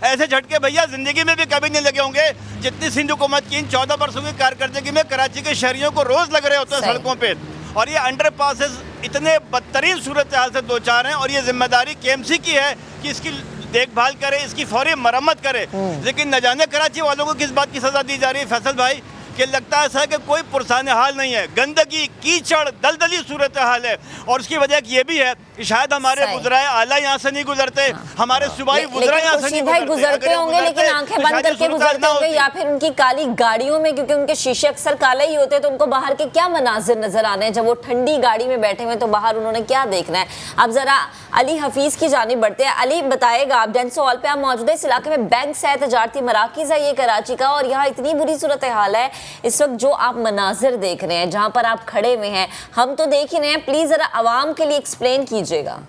ऐसे झटके भैया ज़िंदगी में भी कभी नहीं लगे होंगे जितनी सिंध हुकूमत की इन 14 वर्षों की कारकर्दगी में कराची के शहरियों को रोज़ लग रहे होते हैं सड़कों पे। और ये अंडर पासेस इतने बदतरीन सूरत हाल से दो चार हैं और ये जिम्मेदारी केएमसी की है कि इसकी देखभाल करे, इसकी फौरी मरम्मत करे। लेकिन न जाने कराची वालों को किस बात की सज़ा दी जा रही है फैसल भाई, कि लगता है ऐसा है कि कोई पुरसान हाल नहीं है, गंदगी, कीचड़, दलदली सूरत हाल है। और उसकी वजह ये भी है कि शायद हमारे वुज़राए आला यहाँ से नहीं गुजरते, हमारे सूबाई वुज़रा यहाँ से नहीं गुजरते होंगे, लेकिन आंखें बंद करके गुजरते होंगे या फिर उनकी काली गाड़ियों में, क्योंकि उनके शीशे अक्सर काले ही होते हैं, तो उनको बाहर के क्या मनाजिर नजर आने हैं। जब वो ठंडी गाड़ी में बैठे हुए तो बाहर उन्होंने क्या देखना है। अब जरा अली हफीज की जानिब बढ़ते हैं। अली, बताएगा, आप डेंसो हॉल पे आप मौजूद है, इस इलाके में बैंक है, तजारती मराकिज़ है ये कराची का, और यहाँ इतनी बुरी सूरत हाल है इस वक्त जो आप मनाजिर देख रहे हैं, जहां पर आप खड़े हुए हैं, हम तो देख ही रहे हैं, प्लीज जरा आवाम के लिए एक्सप्लेन कीजिएगा।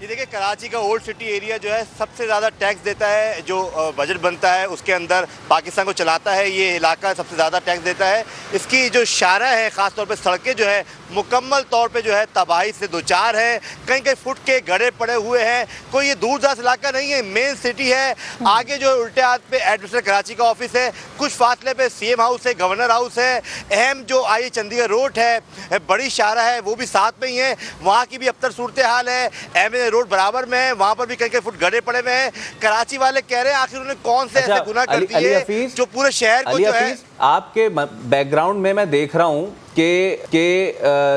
ये देखिए, कराची का ओल्ड सिटी एरिया जो है सबसे ज़्यादा टैक्स देता है, जो बजट बनता है उसके अंदर पाकिस्तान को चलाता है, ये इलाका सबसे ज़्यादा टैक्स देता है। इसकी जो शारा है, ख़ास तौर पे सड़कें जो है मुकम्मल तौर पे जो है तबाही से दो चार है, कहीं कहीं फुट के गड्ढे पड़े हुए हैं। कोई ये दूर दराज इलाका नहीं है, मेन सिटी है। आगे जो उल्टे हाथ पे एडमिनिस्ट्रेशन कराची का ऑफिस है, कुछ फासले पे सीएम हाउस है, गवर्नर हाउस है, अहम जो आई चंडीगढ़ रोड है, बड़ी शारा है, वो भी साथ में ही है, वहाँ की भी अबतर सूरत हाल है। एम रोड बराबर में है, वहाँ पर भी कहीं कहीं फुट गड्ढे पड़े हुए हैं। कराची वाले कह रहे हैं आखिर उन्होंने कौन से ऐसे गुनाह कर दिए जो पूरे शहर को जो है। आपके बैकग्राउंड में मैं देख रहा हूँ कि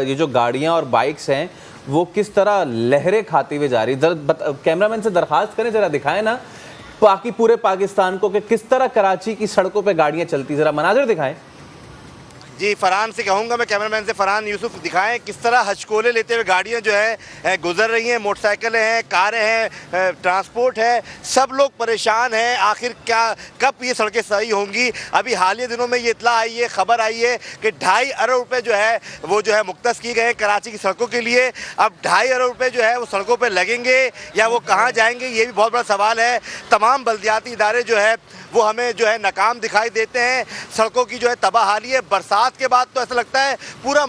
ये जो गाड़ियाँ और बाइक्स हैं वो किस तरह लहरें खाती हुई जा रही। कैमरामैन से दरखास्त करें, जरा दिखाएं ना बाकी पूरे पाकिस्तान को कि किस तरह कराची की सड़कों पे गाड़ियां चलती, जरा मनाजिर दिखाएं। जी, फरहान से कहूँगा मैं, कैमरामैन से फरहान यूसुफ, दिखाएं किस तरह हचकोले लेते हुए गाड़ियाँ जो है गुजर रही हैं, मोटरसाइकिलें हैं, कारें हैं, ट्रांसपोर्ट है, सब लोग परेशान हैं। आखिर क्या कब ये सड़कें सही होंगी। अभी हालिया दिनों में ये इत्तला आई है, खबर आई है कि 2.5 अरब रुपये जो है वो जो है मुख्तस किए गए कराची की सड़कों के लिए। अब 2.5 अरब रुपये जो है वो सड़कों पर लगेंगे या वो कहाँ जाएंगे, ये भी बहुत बड़ा सवाल है। तमाम बल्दियाती इदारे जो है वो हमें जो है नाकाम दिखाई देते हैं। सड़कों की जो है तबाहाली है। बरसात के बाद तो ऐसा लगता है पूरा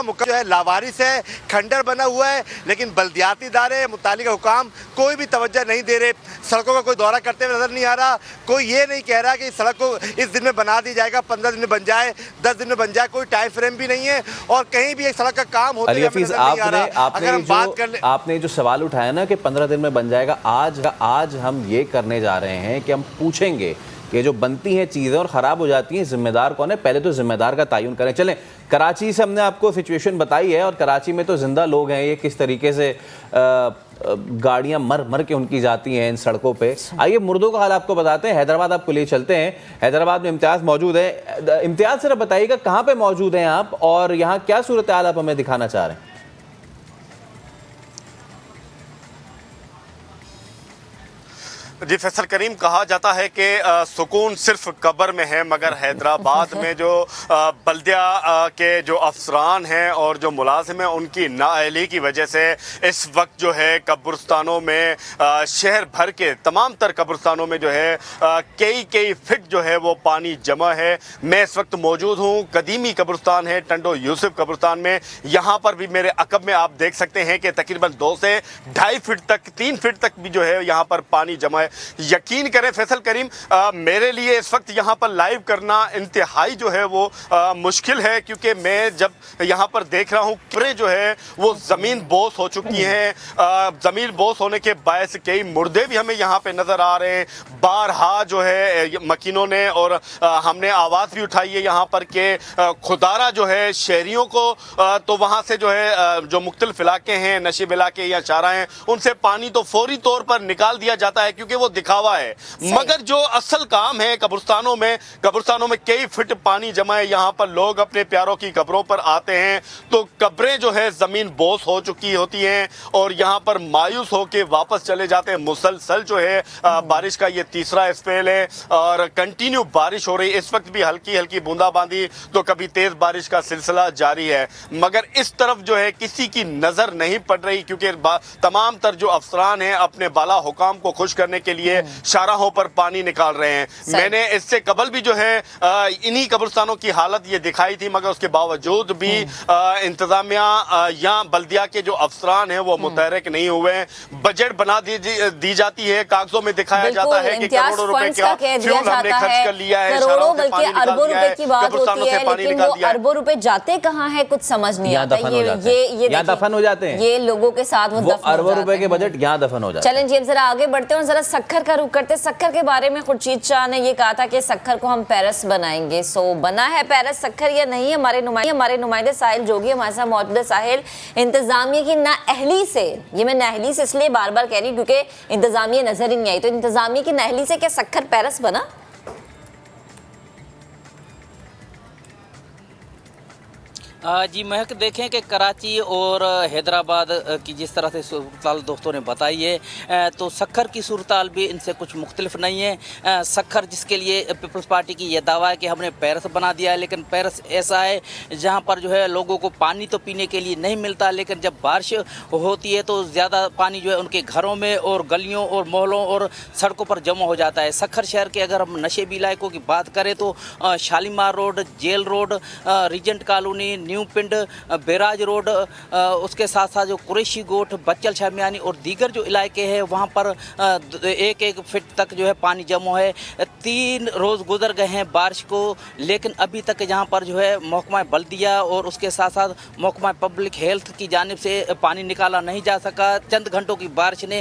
मुल्क जो है लावारिस है, खंडर बना हुआ है, लेकिन बल्दियाती इदारे, मुतालिका हुकाम कोई भी तवज्जो नहीं दे रहे। सड़कों का कोई दौरा करते हुए नजर नहीं आ रहा। कोई ये नहीं कह रहा कि सड़क को इस दिन में बना दी जाएगा, 15 दिन में बन जाए, 10 दिन में बन जाए, कोई टाइम फ्रेम भी नहीं है और कहीं भी एक सड़क का काम होता है नजर नहीं आ रहा। अगर हम बात कर ले, आपने जो सवाल उठाया ना कि 15 दिन में बन जाएगा, आज हम ये करने जा रहे हैं कि हम पूछेंगे कि जो बनती हैं चीज़ें और ख़राब हो जाती हैं, ज़िम्मेदार कौन है। पहले तो ज़िम्मेदार का तयन करें। चलें, कराची से हमने आपको सिचुएशन बताई है और कराची में तो ज़िंदा लोग हैं, ये किस तरीके से गाड़ियां मर के उनकी जाती हैं इन सड़कों पे। आइए मुर्दों का हाल आपको बताते हैं। हैदराबाद आपको ले चलते हैं। हैदराबाद में इम्तियाज़ मौजूद है। इम्तियाज़ जरा बताइएगा कहाँ पे मौजूद हैं आप और यहाँ क्या सूरत हाल आप हमें दिखाना चाह रहे हैं। जी फैसल करीम, कहा जाता है कि सुकून सिर्फ कब्र में है, मगर हैदराबाद में जो बल्दिया के जो अफसरान हैं और जो मुलाजिम हैं उनकी नाअहली की वजह से इस वक्त जो है कब्रिस्तानों में, शहर भर के तमाम तर कब्रिस्तानों में जो है कई फिट जो है वो पानी जमा है। मैं इस वक्त मौजूद हूँ, कदीमी कब्रिस्तान है, टंडो यूसुफ कब्रिस्तान में। यहाँ पर भी मेरे अकब में आप देख सकते हैं कि तकरीबन 2 से 2.5 फीट तक, 3 फीट तक भी जो है यहाँ पर पानी जमा है। यकीन करें फैसल करीम, मेरे लिए इस वक्त यहाँ पर लाइव करना इंतहाई जो है वो मुश्किल है, क्योंकि मैं जब यहाँ पर देख रहा हूँ कब्रें जो है वो ज़मीन बोस हो चुकी हैं। ज़मीन बोस होने के बायस कई मुर्दे भी हमें यहाँ पे नज़र आ रहे हैं। बारहा जो है मकीनों ने और हमने आवाज़ भी उठाई है यहाँ पर कि खुदारा जो है शहरियों को तो वहाँ से जो है जो मुख्तलिफ इलाके हैं, नशीब इलाके या चारा हैं, उनसे पानी तो फौरी तौर पर निकाल दिया जाता है क्योंकि वो दिखावा है। मगर जो असल काम है कब्रिस्तानों में कई फिट पानी जमा है। यहाँ पर लोग अपने प्यारों की कब्रों पर आते हैं तो कब्रें जो है ज़मीन बोस हो चुकी होती हैं और यहाँ पर मायूस होके वापस चले जाते हैं। मुसलसल जो है बारिश का ये तीसरा स्पेल है और कंटिन्यू बारिश हो रही है। इस वक्त भी हल्की हल्की बूंदाबांदी तो कभी तेज बारिश का सिलसिला जारी है, मगर इस तरफ जो है किसी की नजर नहीं पड़ रही, क्योंकि तमाम तर जो अफसरान हैं अपने बाला हुकाम को खुश करने के लिए शाहराहों पर पानी निकाल रहे हैं। मैंने इससे कबल भी जो है इन्हीं कब्रिस्तानों की हालत ये दिखाई थी, मगर उसके बावजूद भी इंतजामिया या बल्दिया के जो अफसरान हैं वो मुतहरिक नहीं हुए। बजट बना दी जाती है, कागजों में दिखाया जाता है कि करोड़ों रुपए का फ्यूल हमने खर्च कर लिया है, करोड़ों बल्कि अरबों रुपए की बात होती है, लेकिन वो अरबों रुपए जाते कहाँ हैं कुछ समझ नहीं आता। ये दफन हो जाते हैं, ये लोगों के साथ वो अरबों रुपए के बजट यहाँ दफन हो जाते हैं। चलें जी, अब जरा आगे बढ़ते हैं और जरा सक्खर का रुख करते हैं। सक्खर के बारे में खुर्शीद शाह ने ये कहा था कि सक्खर को हम पेरिस बनाएंगे। सो बना है पेरिस सक्खर या नहीं? हमारे नुमाइंदे साहिल जोगी हमारे साथ मौजूद है। साहिल, इंतजामिया की नाअहली से, ये मैं नाअहली से इसलिए बार बार कह रही हूँ क्योंकि इंतजामिया नजर ही नहीं आई, तो इंतजामिया की नाअहली से क्या सक्खर पेरिस बना? जी महक, देखें कि कराची और हैदराबाद की जिस तरह से सूरत दोस्तों ने बताई है तो सक्खर की सूरत भी इनसे कुछ मुख्तलिफ नहीं है। सक्खर जिसके लिए पीपल्स पार्टी की यह दावा है कि हमने पेरिस बना दिया है, लेकिन पेरिस ऐसा है जहां पर जो है लोगों को पानी तो पीने के लिए नहीं मिलता, लेकिन जब बारिश होती है तो ज़्यादा पानी जो है उनके घरों में और गलियों और मोहल्लों और सड़कों पर जमा हो जाता है। सक्खर शहर के अगर हम नशेबी इलाकों की बात करें तो Shalimar road, jail road, regent colony, new Pind, barrage road, उसके साथ साथ जो कुरैशी गोठ, बच्चल शामियानी और दीगर जो इलाके हैं वहाँ पर 1-1 फीट तक जो है पानी जमा है। 3 रोज़ गुजर गए हैं बारिश को, लेकिन अभी तक यहाँ पर जो है महकमा बल्दिया और उसके साथ साथ महकमा पब्लिक हेल्थ की जानिब से पानी निकाला नहीं जा सका। चंद घंटों की बारिश ने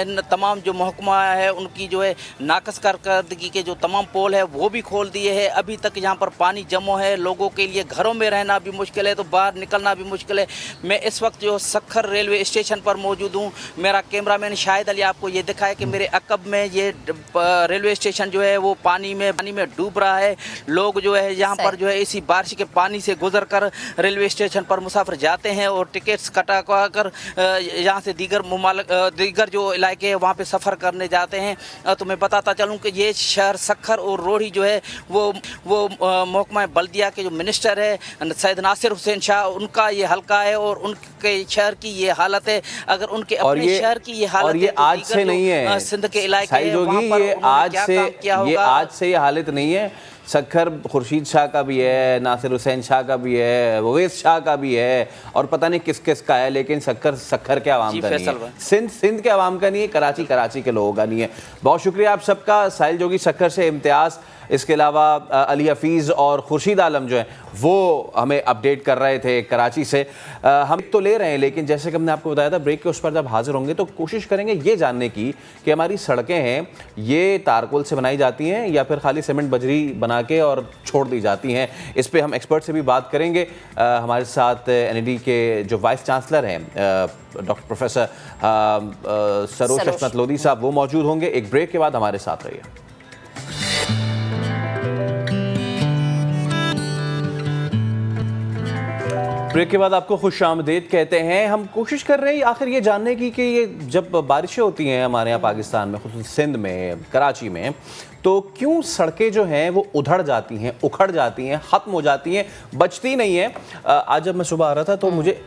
इन तमाम जो महकमा है उनकी जो है नाकस कारकर्दगी के जो तमाम पोल है वो भी खोल दिए हैं। अभी तक यहाँ पर पानी जमा है, लोगों के लिए घरों में रहना भी मुश्किल है तो बाहर निकलना भी मुश्किल है। मैं इस वक्त जो सखर रेलवे स्टेशन पर मौजूद हूँ। मेरा कैमरामैन शाहिद अली आपको ये दिखाया कि मेरे अकब में ये रेलवे स्टेशन जो है वो पानी में डूब रहा है। लोग जो है यहाँ पर जो है इसी बारिश के पानी से गुजर कर रेलवे स्टेशन पर मुसाफिर जाते हैं और टिकट्स कटा कर यहाँ से दीगर जो इलाके हैं वहाँ पे सफ़र करने जाते हैं। तो मैं बताता चलूँ कि ये शहर सखर और रोहड़ी जो है वो महकमा बल्दिया के जो मिनिस्टर है सैयद नासिर हुसैन शाह, उनका ये हल्का है और उनके शहर की ये हालत है। अगर उनके अपने शहर की ये हालत है, ये आज से नहीं है, सिंध के इलाके ये आज से ये हालत नहीं है। सखर खुर्शीद शाह का भी है, नासिर हुसैन शाह का भी है, ववेस शाह का भी है और पता नहीं किस किस का है, लेकिन सखर के आवाम का नहीं है, सिंध के आवाम का नहीं है, कराची के लोगों का नहीं है। बहुत शुक्रिया आप सबका। साहिल जोगी सखर से इम्तियाज़, इसके अलावा अली हफीज़ और खुर्शीद आलम जो हैं वो हमें अपडेट कर रहे थे कराची से। हम तो ले रहे हैं, लेकिन जैसे कि हमने आपको बताया था ब्रेक के उस पर जब हाजिर होंगे तो कोशिश करेंगे ये जानने की कि हमारी सड़कें हैं ये तारकोल से बनाई जाती हैं या फिर खाली सीमेंट बजरी बना के और छोड़ दी जाती हैं। इस पे हम एक्सपर्ट से भी बात करेंगे। हमारे साथ NED के जो वाइस चांसलर हैं डॉक्टर प्रोफेसर सरोज हशमत लोधी साहब वो मौजूद होंगे। एक ब्रेक के बाद हमारे साथ रहिए। ब्रेक के बाद आपको खुश आमदीद कहते हैं। हम कोशिश कर रहे हैं आखिर ये जानने की कि ये जब बारिशें होती हैं हमारे यहाँ पाकिस्तान में, खुसूस सिंध में, कराची में, तो क्यों सड़कें जो हैं वो उधड़ जाती हैं, उखड़ जाती हैं, ख़त्म हो जाती हैं, बचती नहीं हैं। आज जब मैं सुबह आ रहा था तो मुझे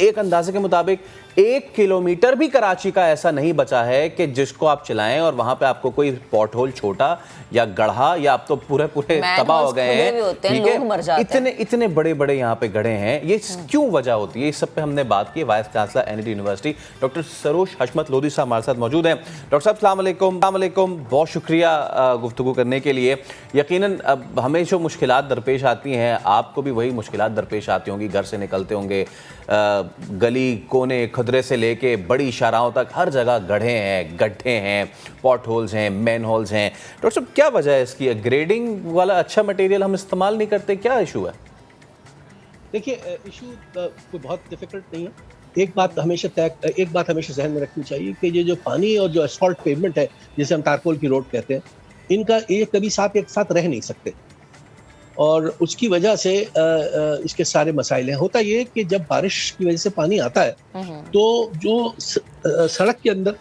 एक अंदाजे के मुताबिक 1 किलोमीटर भी कराची का ऐसा नहीं बचा है कि जिसको आप चलाएं और वहाँ पे आपको कोई पॉट होल छोटा या गढ़ा या आप तो पूरे तबाह हो गए हैं, ठीक है। इतने बड़े यहाँ पे गढ़े हैं, ये क्यों वजह होती है? इस सब पे हमने बात की। Vice chancellor NED university doctor Saroj हशमत लोधी साहब हमारे साथ मौजूद हैं। डॉक्टर साहब अस्सलाम वालेकुम, बहुत शुक्रिया गुफ्तगू करने के लिए। यकीनन अब हमें जो मुश्किलात दरपेश आती हैं आपको भी वही मुश्किलात दरपेश आती होंगी, घर से निकलते होंगे, गली कोने खदरे से लेके बड़ी शाहराहों तक हर जगह गड्ढे हैं, गड्ढे हैं, पॉट होल्स हैं, मैन होल्स हैं। डॉक्टर साहब क्या वजह है इसकी? ग्रेडिंग वाला अच्छा मटेरियल हम इस्तेमाल नहीं करते, क्या इशू है? देखिए, इशू कोई बहुत डिफिकल्ट नहीं है। एक बात हमेशा जहन में रखनी चाहिए कि ये जो पानी और जो एस्फॉल्ट पेवमेंट है जिसे हम तारकोल की रोड कहते हैं, इनका एक कभी एक साथ रह नहीं सकते और उसकी वजह से इसके सारे मसाइल हैं। होता ये कि जब बारिश की वजह से पानी आता है तो जो सड़क के अंदर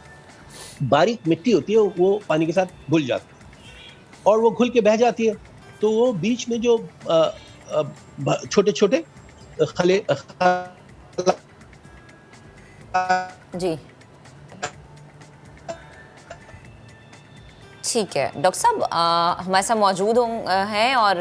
बारीक मिट्टी होती है वो पानी के साथ घुल जाती है और वो घुल के बह जाती है, तो वो बीच में जो छोटे छोटे खले जी ठीक है। डॉक्टर साहब हमारे साथ मौजूद हैं और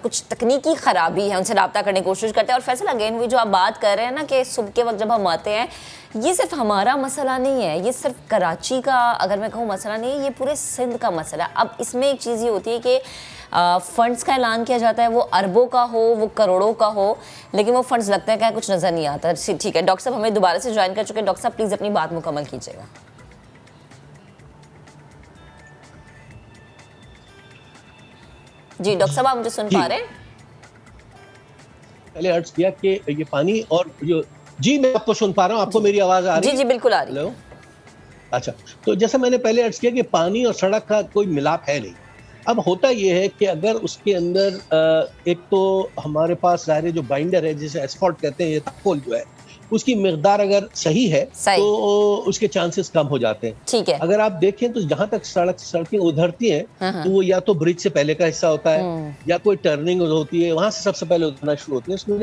कुछ तकनीकी ख़राबी है, उनसे रब्ता करने की कोशिश करते हैं। और फैसल अगेन वही जो आप बात कर रहे हैं ना कि सुबह के वक्त जब हम आते हैं, ये सिर्फ हमारा मसला नहीं है, ये सिर्फ कराची का अगर मैं कहूँ मसला नहीं है, ये पूरे सिंध का मसला है। अब इसमें एक चीज़ ये होती है कि फंड्स का ऐलान किया जाता है, वो अरबों का हो, वो करोड़ों का हो, लेकिन वो फंड्स लगते हैं कहीं कुछ नज़र नहीं आता। ठीक है डॉक्टर साहब हमें दोबारा से ज्वाइन कर चुके हैं। डॉक्टर साहब प्लीज़ अपनी बात मुकम्मल कीजिएगा। जी डॉक्टर साहब आप मुझे सुन पा रहे हैं? पहले अर्ज किया कि ये पानी और जो जी मैं आपको सुन पा रहा हूँ, आपको मेरी आवाज आ रही है? जी बिल्कुल आ रही है। अच्छा, तो जैसा मैंने पहले अर्ज किया कि पानी और सड़क का कोई मिलाप है नहीं। अब होता ये है कि अगर उसके अंदर एक तो हमारे पास ज़ाहिर जो बाइंडर है जिसे एस्फॉल्ट कहते हैं, ये तारकोल जो है उसकी मिकदार अगर सही है तो उसके चांसेस कम हो जाते हैं। ठीक है। अगर आप देखें तो जहां तक सड़कें उधरती हैं तो वो या तो ब्रिज से पहले का हिस्सा होता है या कोई टर्निंग होती है, वहां से सबसे पहले उधरना शुरू होती है। उसमें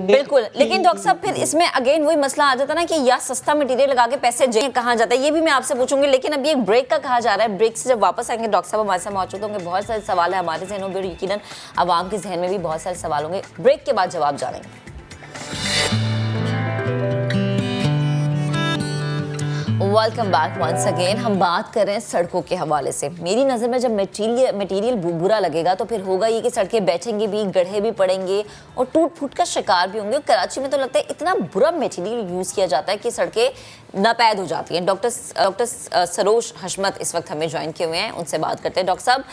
बिल्कुल, लेकिन डॉक्टर साहब फिर इसमें अगेन वही मसला आ जाता है ना कि या सस्ता मटेरियल लगा के पैसे कहाँ जाता है, ये भी मैं आपसे पूछूंगी। लेकिन अभी एक ब्रेक का कहा जा रहा है, ब्रेक से जब वापस आएंगे डॉक्टर साहब हमारे साथ मौजूद होंगे। बहुत सारे सवाल है हमारे जहनों में, यकीनन आवाम के जहन में भी बहुत सारे सवाल होंगे। ब्रेक के बाद जवाब जानेंगे। Welcome back once again. हम बात कर रहे हैं सड़कों के हवाले से। मेरी नज़र में जब मटेरियल बुरा लगेगा तो फिर होगा ये कि सड़कें बैठेंगी भी, गड्ढे भी पड़ेंगे और टूट फूट का शिकार भी होंगे। कराची में तो लगता है इतना बुरा मटेरियल यूज़ किया जाता है कि सड़कें नापैद हो जाती हैं। डॉक्टर सरोज हशमत इस वक्त हमें ज्वाइन किए हुए हैं, उनसे बात करते हैं। डॉक्टर साहब,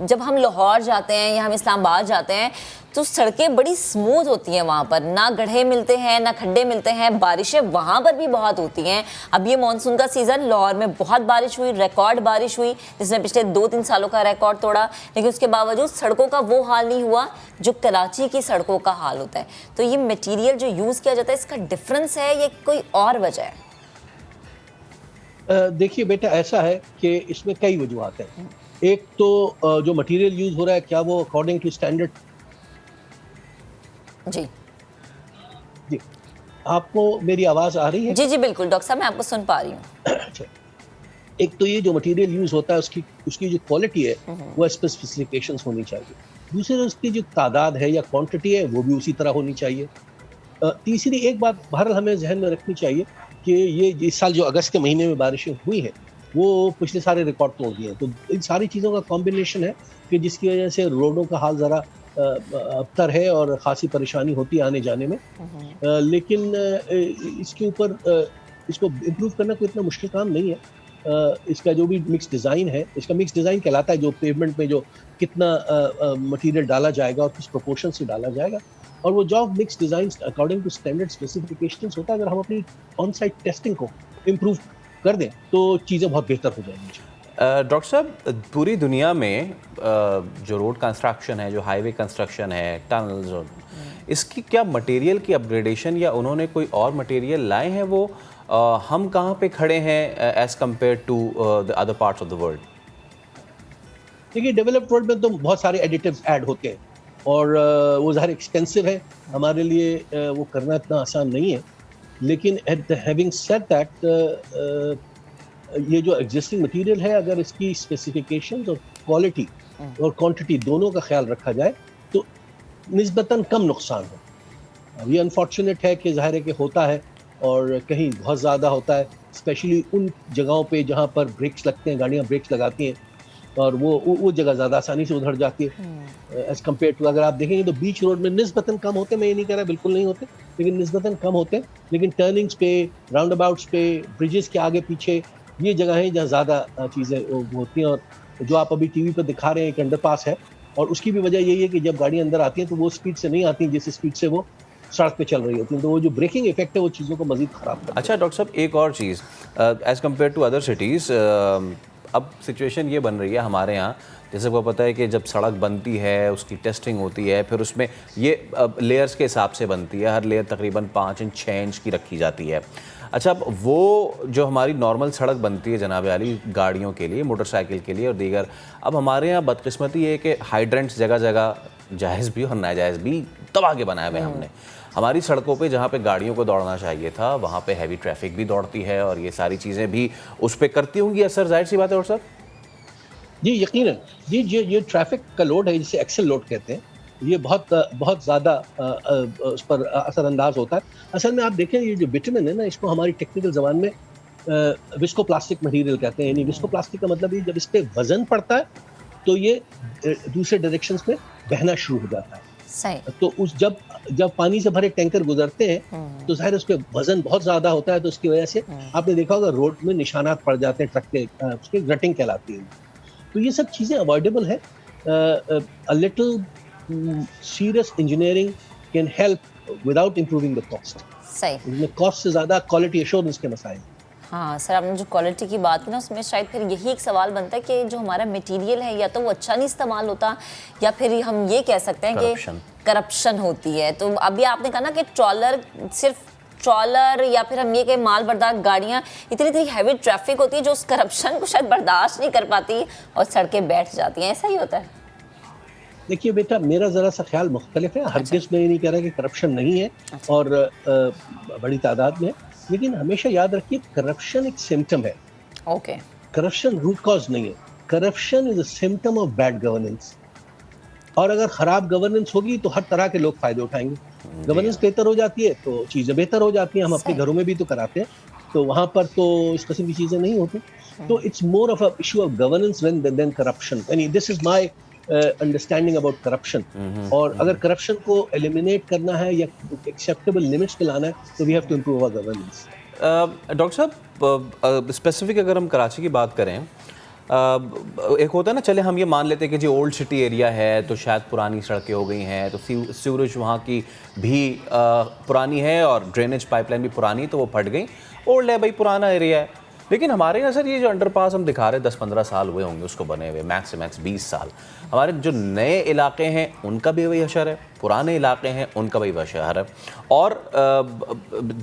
जब हम लाहौर जाते हैं या हम इस्लामाबाद जाते हैं तो सड़कें बड़ी स्मूथ होती हैं, वहाँ पर ना गड्ढे मिलते हैं ना खड्डे मिलते हैं, बारिशें वहाँ पर भी बहुत होती हैं। अब ये मानसून का सीज़न, लाहौर में बहुत बारिश हुई, रिकॉर्ड बारिश हुई जिसने पिछले 2-3 सालों का रिकॉर्ड तोड़ा, लेकिन उसके बावजूद सड़कों का वो हाल नहीं हुआ जो कराची की सड़कों का हाल होता है। तो ये मटीरियल जो यूज़ किया जाता है, इसका डिफरेंस है या कोई और वजह है? देखिए बेटा, ऐसा है कि इसमें कई वजूहत हैं। एक तो जो मटेरियल यूज़ हो रहा है, क्या वो अकॉर्डिंग टू स्टैंडर्ड? जी जी, आपको मेरी आवाज़ आ रही है? जी जी बिल्कुल डॉक्टर साहब, मैं आपको सुन पा रही हूँ। अच्छा, एक तो ये जो मटेरियल यूज़ होता है उसकी जो क्वालिटी है वो स्पेसिफिकेशंस होनी चाहिए। दूसरे, उसकी जो तादाद है या क्वांटिटी है वो भी उसी तरह होनी चाहिए। तीसरी एक बात बहरहाल हमें जहन में रखनी चाहिए कि ये इस साल जो अगस्त के महीने में बारिशें हुई हैं वो पिछले सारे रिकॉर्ड तोड़ दिए हैं। तो इन सारी चीज़ों का कॉम्बिनेशन है कि जिसकी वजह से रोडों का हाल ज़रा अबतर है और ख़ासी परेशानी होती है आने जाने में। लेकिन इसके ऊपर इसको इम्प्रूव करना कोई इतना मुश्किल काम नहीं है। इसका जो भी मिक्स डिज़ाइन है, इसका मिक्स डिज़ाइन कहलाता है जो पेवमेंट में जो कितना मटेरियल डाला जाएगा और किस प्रोपोर्शन से डाला जाएगा, और वो job mix design according to standard specifications होता है। अगर हम अपनी ऑन साइट टेस्टिंग को इम्प्रूव कर दें तो चीज़ें बहुत बेहतर हो जाएंगी। डॉक्टर साहब, पूरी दुनिया में जो रोड कंस्ट्रक्शन है, जो हाईवे कंस्ट्रक्शन है, टनल्स, इसकी क्या मटेरियल की अपग्रेडेशन या उन्होंने कोई और मटेरियल लाए हैं? वो हम कहाँ पे खड़े हैं as compare to the other parts of the world? देखिए, डेवलप्ड वर्ल्ड में तो बहुत सारे एडिटिव्स ऐड होते हैं और वो ज़ाहिर एक्सपेंसिव है, हमारे लिए वो करना इतना आसान नहीं है। लेकिन हैविंग सेड दैट, ये जो एग्जिस्टिंग मटेरियल है, अगर इसकी स्पेसिफिकेशंस और क्वालिटी और क्वांटिटी दोनों का ख्याल रखा जाए तो निस्बतन कम नुकसान हो। अब ये अनफॉर्चुनेट है कि ज़ाहिर है कि होता है और कहीं बहुत ज़्यादा होता है, स्पेशली उन जगहों पे जहाँ पर ब्रेक्स लगते हैं, गाड़ियाँ ब्रेक्स लगाती हैं और वो जगह ज़्यादा आसानी से उधर जाती है एज़ कम्पेयर टू, अगर आप देखेंगे तो बीच रोड में निस्बतन कम होते हैं। मैं ये नहीं कह रहा बिल्कुल नहीं होते, लेकिन निस्बतन कम होते हैं। लेकिन टर्निंग्स पे, राउंड अबाउट्स पे, ब्रिजेस के आगे पीछे, ये जगह है जहाँ ज़्यादा चीज़ें होती हैं। और जो आप अभी टीवी पर दिखा रहे हैं एक अंडरपास है, और उसकी भी वजह यही है कि जब गाड़ियाँ अंदर आती हैं तो वो स्पीड से नहीं आती जिस स्पीड से वो सड़क पे चल रही होती है, तो वो जो ब्रेकिंग इफेक्ट है वो चीज़ों को मज़ीद ख़राब करता है। अच्छा डॉक्टर साहब, एक और चीज़, as compare to other cities, अब सिचुएशन ये बन रही है हमारे यहाँ, जैसे को पता है कि जब सड़क बनती है उसकी टेस्टिंग होती है, फिर उसमें ये लेयर्स के हिसाब से बनती है, हर लेयर तकरीबन 5 इंच 6 इंच की रखी जाती है। अच्छा, अब वो जो हमारी नॉर्मल सड़क बनती है जनाब आली गाड़ियों के लिए, मोटरसाइकिल के लिए और दीगर, अब हमारे यहाँ बदकिस्मती है कि हाइड्रेंट्स जगह जगह जायज़ भी और नाजायज़ भी दबा के बनाए हुए हमने। हमारी सड़कों पे जहाँ पे गाड़ियों को दौड़ना चाहिए था वहाँ पे हैवी ट्रैफिक भी दौड़ती है और ये सारी चीज़ें भी उस पर करती होंगी असर, जाहिर सी बात है। और सर जी यकीनन, जी ये ट्रैफिक का लोड है जिसे एक्सेल लोड कहते हैं, ये बहुत ज़्यादा उस पर असरअंदाज होता है। असल में आप देखें, ये जो बिटुमेन है ना, इसको हमारी टेक्निकल ज़बान में विस्को प्लास्टिक मटेरियल कहते हैं। यानी विस्को प्लास्टिक का मतलब ये जब इस पर वज़न पड़ता है तो ये दूसरे डायरेक्शंस में बहना शुरू हो जाता है। सही। तो जब पानी से भरे टैंकर गुजरते हैं तो जाहिर उस पर वज़न बहुत ज़्यादा होता है, तो उसकी वजह से आपने देखा होगा रोड में निशानात पड़ जाते हैं ट्रक के, उसकी ग्रटिंग कहलाती है। तो ये सब चीज़ें अवॉइडेबल है। A little serious engineering can help without improving the cost. सही। इसमें कॉस्ट से ज़्यादा क्वालिटी एश्योरेंस के मसाइल। हाँ सर, आपने जो क्वालिटी की बात की ना, उसमें शायद फिर यही एक सवाल बनता है कि जो हमारा मटेरियल है या तो वो अच्छा नहीं इस्तेमाल होता, या फिर हम ये कह सकते हैं कि करप्शन होती है। तो अभी आपने कहा ना कि ट्रॉलर या फिर हम ये कि माल बर्दार गाड़ियाँ, इतनी हैवी ट्रैफिक होती है जो उस करप्शन को शायद बर्दाश्त नहीं कर पाती और सड़कें बैठ जाती हैं। ऐसा ही होता है? देखिए बेटा, मेरा ज़रा सा ख्याल मुख्तलिफ है। हरगिज़ मैं ये नहीं कह रहा कि करप्शन नहीं है और बड़ी तादाद में है, लेकिन हमेशा याद रखिए करप्शन एक सिम्टम है। ओके। करप्शन रूट कॉज नहीं है। Corruption is a symptom of bad governance, और अगर ख़राब गवर्नेंस होगी तो हर तरह के लोग फ़ायदे उठाएंगे। गवर्नेंस बेहतर हो जाती है तो चीज़ें बेहतर हो जाती हैं। हम अपने घरों में भी तो कराते हैं, तो वहाँ पर तो इस किस्म की चीज़ें नहीं होती। तो it's more of a issue of governance than corruption. यानी this is my understanding about corruption. और अगर करप्शन को एलिमिनेट करना है या एक्सेप्टेबल लिमिट्स पे लाना है तो we have to improve our governance. Doctor صاحب اسپیسیفک اگر ہم کراچی کی بات کریں، ایک ہوتا ہے نا، چلے ہم یہ مان لیتے ہیں کہ جی اولڈ سٹی ایریا ہے تو شاید پرانی سڑکیں ہو گئی ہیں، تو سیوریج وہاں کی بھی پرانی ہے اور ڈرینیج پائپ لائن بھی پرانی، تو وہ پھٹ گئی، اولڈ ہے بھائی، پرانا ایریا ہے. لیکن ہمارے یہاں سر یہ جو انڈر پاس ہم دکھا رہے ہیں 10-15 سال ہوئے ہوں گے اس کو بنے ہوئے، میکس سے میکس 20 سال. ہمارے جو نئے علاقے ہیں ان کا بھی وہی حشر ہے، پرانے علاقے ہیں ان کا بھی وہی حشر ہے. اور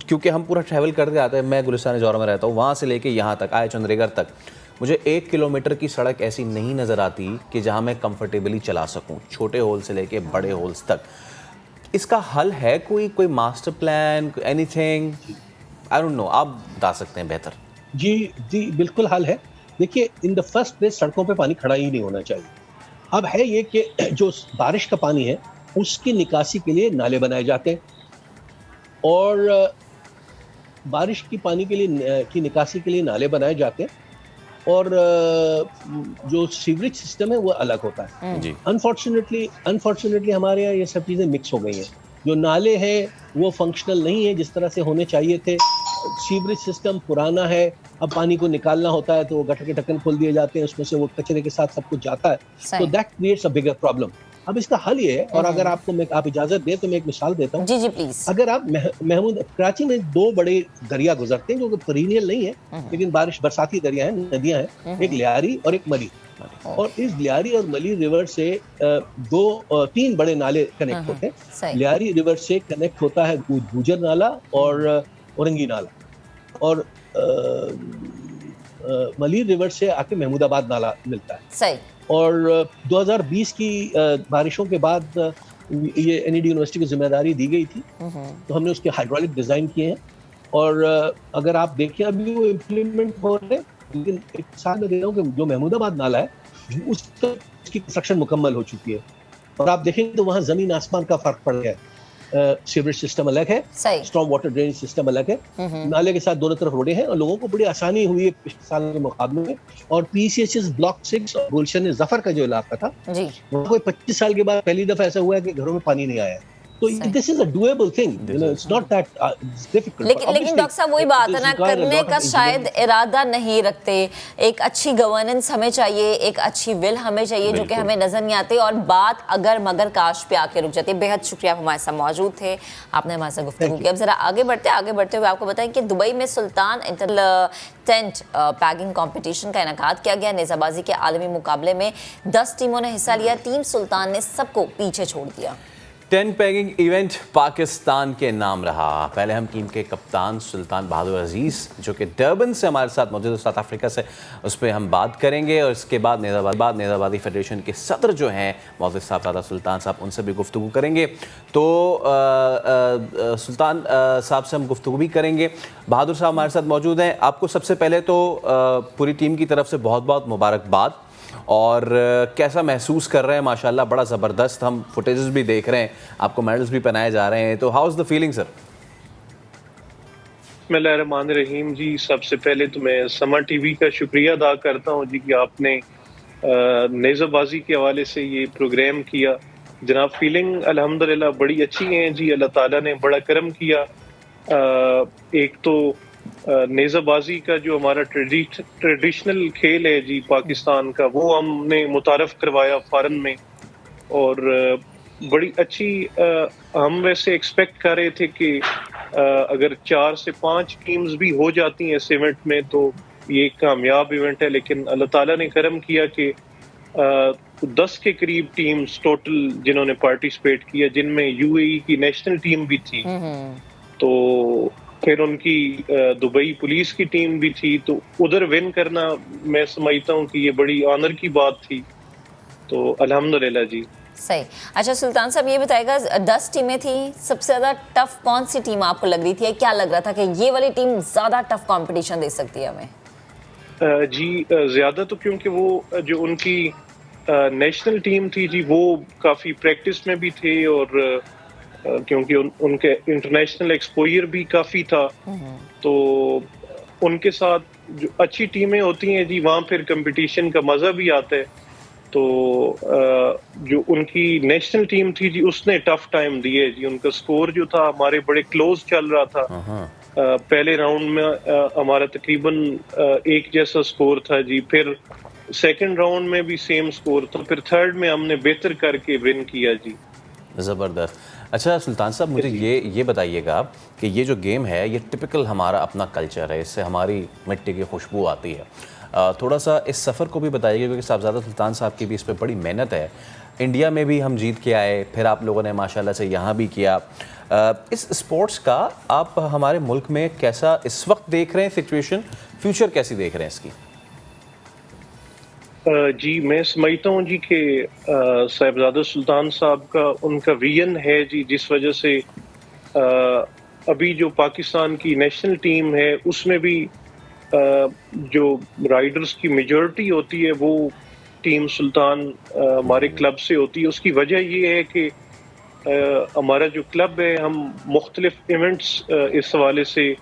کیونکہ ہم پورا ٹریول کرتے آتے ہیں، میں گلستان جوہر میں رہتا ہوں، وہاں سے لے کے یہاں تک آئے چندریگر تک مجھے 1 کلومیٹر کی سڑک ایسی نہیں نظر آتی کہ جہاں میں کمفرٹیبلی چلا سکوں، چھوٹے ہول سے لے کے بڑے ہولز تک. اس کا حل ہے کوئی master plan, anything? I don't know, آپ بتا سکتے ہیں بہتر. جی بالکل حل ہے. دیکھیے، ان دا فرسٹ پلیس سڑکوں پہ پانی کھڑا ہی نہیں ہونا چاہیے. اب ہے یہ کہ جو بارش کا پانی ہے اس کی نکاسی کے لیے نالے بنائے جاتے ہیں، اور بارش کی پانی کے لیے کی نکاسی کے لیے نالے بنائے جاتے ہیں، اور جو سیوریج سسٹم ہے وہ الگ ہوتا ہے. انفارچونیٹلی ہمارے یہاں یہ سب چیزیں مکس ہو گئی ہیں. جو نالے ہیں وہ فنکشنل نہیں ہے جس طرح سے ہونے چاہیے تھے. سیوریج سسٹم پرانا ہے، اب پانی کو نکالنا ہوتا ہے تو وہ گٹر کے ڈھکن کھول دیے جاتے ہیں، اس میں سے وہ کچرے کے ساتھ سب کچھ جاتا ہے. تو that creates a bigger problem. اب اس کا حل یہ ہے، اور اگر آپ اجازت دیں تو میں ایک مثال دیتا ہوں. جی پلیز. اگر آپ محمود، کراچی میں 2 بڑے دریا گزرتے ہیں جو کہ پرینیل نہیں ہے لیکن برساتی دریا ہیں، ندیاں ہیں، ایک لیاری اور ایک ملی. اور اس لیاری اور ملی ریور سے 3 بڑے نالے کنیکٹ ہوتے ہیں. لیاری ریور سے کنیکٹ ہوتا ہے گوجر نالا اور اورنگی نالا، اور ملی ریور سے آ کے محمود آباد نالا ملتا ہے. صحیح. اور 2020 کی بارشوں کے بعد یہ NED یونیورسٹی کو ذمہ داری دی گئی تھی، تو ہم نے اس کے ہائیڈرولک ڈیزائن کیے ہیں، اور اگر آپ دیکھیں ابھی وہ امپلیمنٹ ہو رہے ہیں. لیکن ایک سال میں کہہ رہا ہوں کہ جو محمود آباد نالا ہے اس کی کنسٹرکشن مکمل ہو چکی ہے، اور آپ دیکھیں تو وہاں زمین آسمان کا فرق پڑ گیا ہے. سیوریج سسٹم الگ ہے، اسٹارم واٹر ڈرینیج سسٹم الگ ہے، نالے کے ساتھ دونوں طرف روڈیں ہیں، اور لوگوں کو بڑی آسانی ہوئی ہے پچھلے سال کے مقابلے میں. اور PCHS بلاک 6 اور گلشن ظفر کا جو علاقہ تھا وہاں کوئی 25 سال کے بعد پہلی دفعہ ایسا ہوا ہے کہ گھروں میں پانی نہیں آیا ہے. تو this is a doable thing, you know, it's not that difficult. لیکن ڈاکٹر صاحب وہی بات ہے نا، کرنے کا شاید ارادہ نہیں رکھتے. ایک اچھی گورننس ہمیں چاہیے، ایک اچھی ول ہمیں چاہیے، جو کہ ہمیں نظر نہیں آتے، اور بات اگر مگر کاش پہ آ کے رک جاتی ہے. بہت شکریہ، آپ ہمارے ساتھ موجود تھے، آپ نے ہمارے ساتھ گفتگو کی. اب ذرا آگے بڑھتے ہوئے آپ کو بتائیں کہ دبئی میں سلطان انٹر ٹینٹ پیگنگ کمپٹیشن کا انعقاد کیا گیا. نیزہ بازی کے عالمی مقابلے میں 10 ٹیموں نے حصہ لیا. ٹیم سلطان نے سب کو پیچھے چھوڑ دیا. ٹینٹ پیگنگ ایونٹ پاکستان کے نام رہا. پہلے ہم ٹیم کے کپتان سلطان بہادر عزیز جو کہ ڈربن سے ہمارے ساتھ موجود ہے، ساؤتھ افریقہ سے، اس پہ ہم بات کریں گے، اور اس کے بعد نیزہ بازی فیڈریشن کے صدر جو ہیں معزز صاحب زادہ سلطان صاحب، ان سے بھی گفتگو کریں گے. تو سلطان صاحب سے ہم گفتگو بھی کریں گے. بہادر صاحب ہمارے ساتھ موجود ہیں. آپ کو سب سے پہلے تو پوری ٹیم کی طرف سے بہت بہت مبارکباد. اور کیسا محسوس کر رہے ہیں؟ ماشاءاللہ بڑا زبردست، ہم فوٹیجز بھی دیکھ رہے ہیں، آپ کو میڈلز بھی پہنائے جا رہے ہیں، تو ہاؤ از دا فیلنگ سر؟ بسم اللہ الرحمن الرحیم. جی سب سے پہلے تو میں سما ٹی وی کا شکریہ ادا کرتا ہوں جی کہ آپ نے نیزہ بازی کے حوالے سے یہ پروگرام کیا. جناب فیلنگ الحمدللہ بڑی اچھی ہیں جی، اللہ تعالیٰ نے بڑا کرم کیا. ایک تو نیزہ بازی کا جو ہمارا ٹریڈیشنل کھیل ہے جی پاکستان کا، وہ ہم نے متعارف کروایا فارن میں، اور بڑی اچھی ہم ویسے ایکسپیکٹ کر رہے تھے کہ اگر 4 سے 5 ٹیمز بھی ہو جاتی ہیں اس ایونٹ میں تو یہ ایک کامیاب ایونٹ ہے. لیکن اللہ تعالیٰ نے کرم کیا کہ 10 کے قریب ٹیمز ٹوٹل جنہوں نے پارٹیسپیٹ کیا، جن میں UAE کی نیشنل ٹیم بھی تھی، تو پھر ان کی دبئی پولیس کی ٹیم بھی تھی، تو ادھر ون کرنا میں سمجھتا ہوں کہ یہ بڑی آنر کی بات تھی. تو الحمدللہ جی. صحیح. اچھا سلطان صاحب یہ بتائے گا 10 ٹیمیں تھیں، سب سے زیادہ ٹف کون سی ٹیم آپ کو لگ رہی تھی؟ کیا لگ رہا تھا کہ یہ والی ٹیم زیادہ ٹف کمپٹیشن دے سکتی ہے ہمیں؟ جی زیادہ تو کیونکہ وہ جو ان کی نیشنل ٹیم تھی جی وہ کافی پریکٹس میں بھی تھے، اور کیونکہ ان کے انٹرنیشنل ایکسپوئر بھی کافی تھا، تو ان کے ساتھ جو اچھی ٹیمیں ہوتی ہیں جی وہاں پھر کمپٹیشن کا مزہ بھی آتا ہے. تو جو ان کی نیشنل ٹیم تھی جی اس نے ٹف ٹائم دیے جی. ان کا سکور جو تھا ہمارے بڑے کلوز چل رہا تھا، پہلے راؤنڈ میں ہمارا تقریباً ایک جیسا سکور تھا جی، پھر سیکنڈ راؤنڈ میں بھی سیم سکور تھا، پھر تھرڈ میں ہم نے بہتر کر کے ون کیا جی. زبردست. اچھا سلطان صاحب مجھے یہ بتائیے گا کہ یہ جو گیم ہے یہ ٹپکل ہمارا اپنا کلچر ہے، اس سے ہماری مٹی کی خوشبو آتی ہے. تھوڑا سا اس سفر کو بھی بتائیے گا کیونکہ صاحبزادہ سلطان صاحب کی بھی اس پہ بڑی محنت ہے. انڈیا میں بھی ہم جیت کے آئے، پھر آپ لوگوں نے ماشاءاللہ سے یہاں بھی کیا. اس اسپورٹس کا آپ ہمارے ملک میں کیسا اس وقت دیکھ رہے ہیں سچویشن، فیوچر کیسی دیکھ رہے ہیں اس کی؟ جی میں سمجھتا ہوں جی کہ صاحبزادہ سلطان صاحب کا ان کا ویژن ہے جی، جس وجہ سے ابھی جو پاکستان کی نیشنل ٹیم ہے اس میں بھی جو رائڈرز کی میجورٹی ہوتی ہے وہ ٹیم سلطان ہمارے کلب سے ہوتی ہے. اس کی وجہ یہ ہے کہ ہمارا جو کلب ہے ہم مختلف ایونٹس اس حوالے سے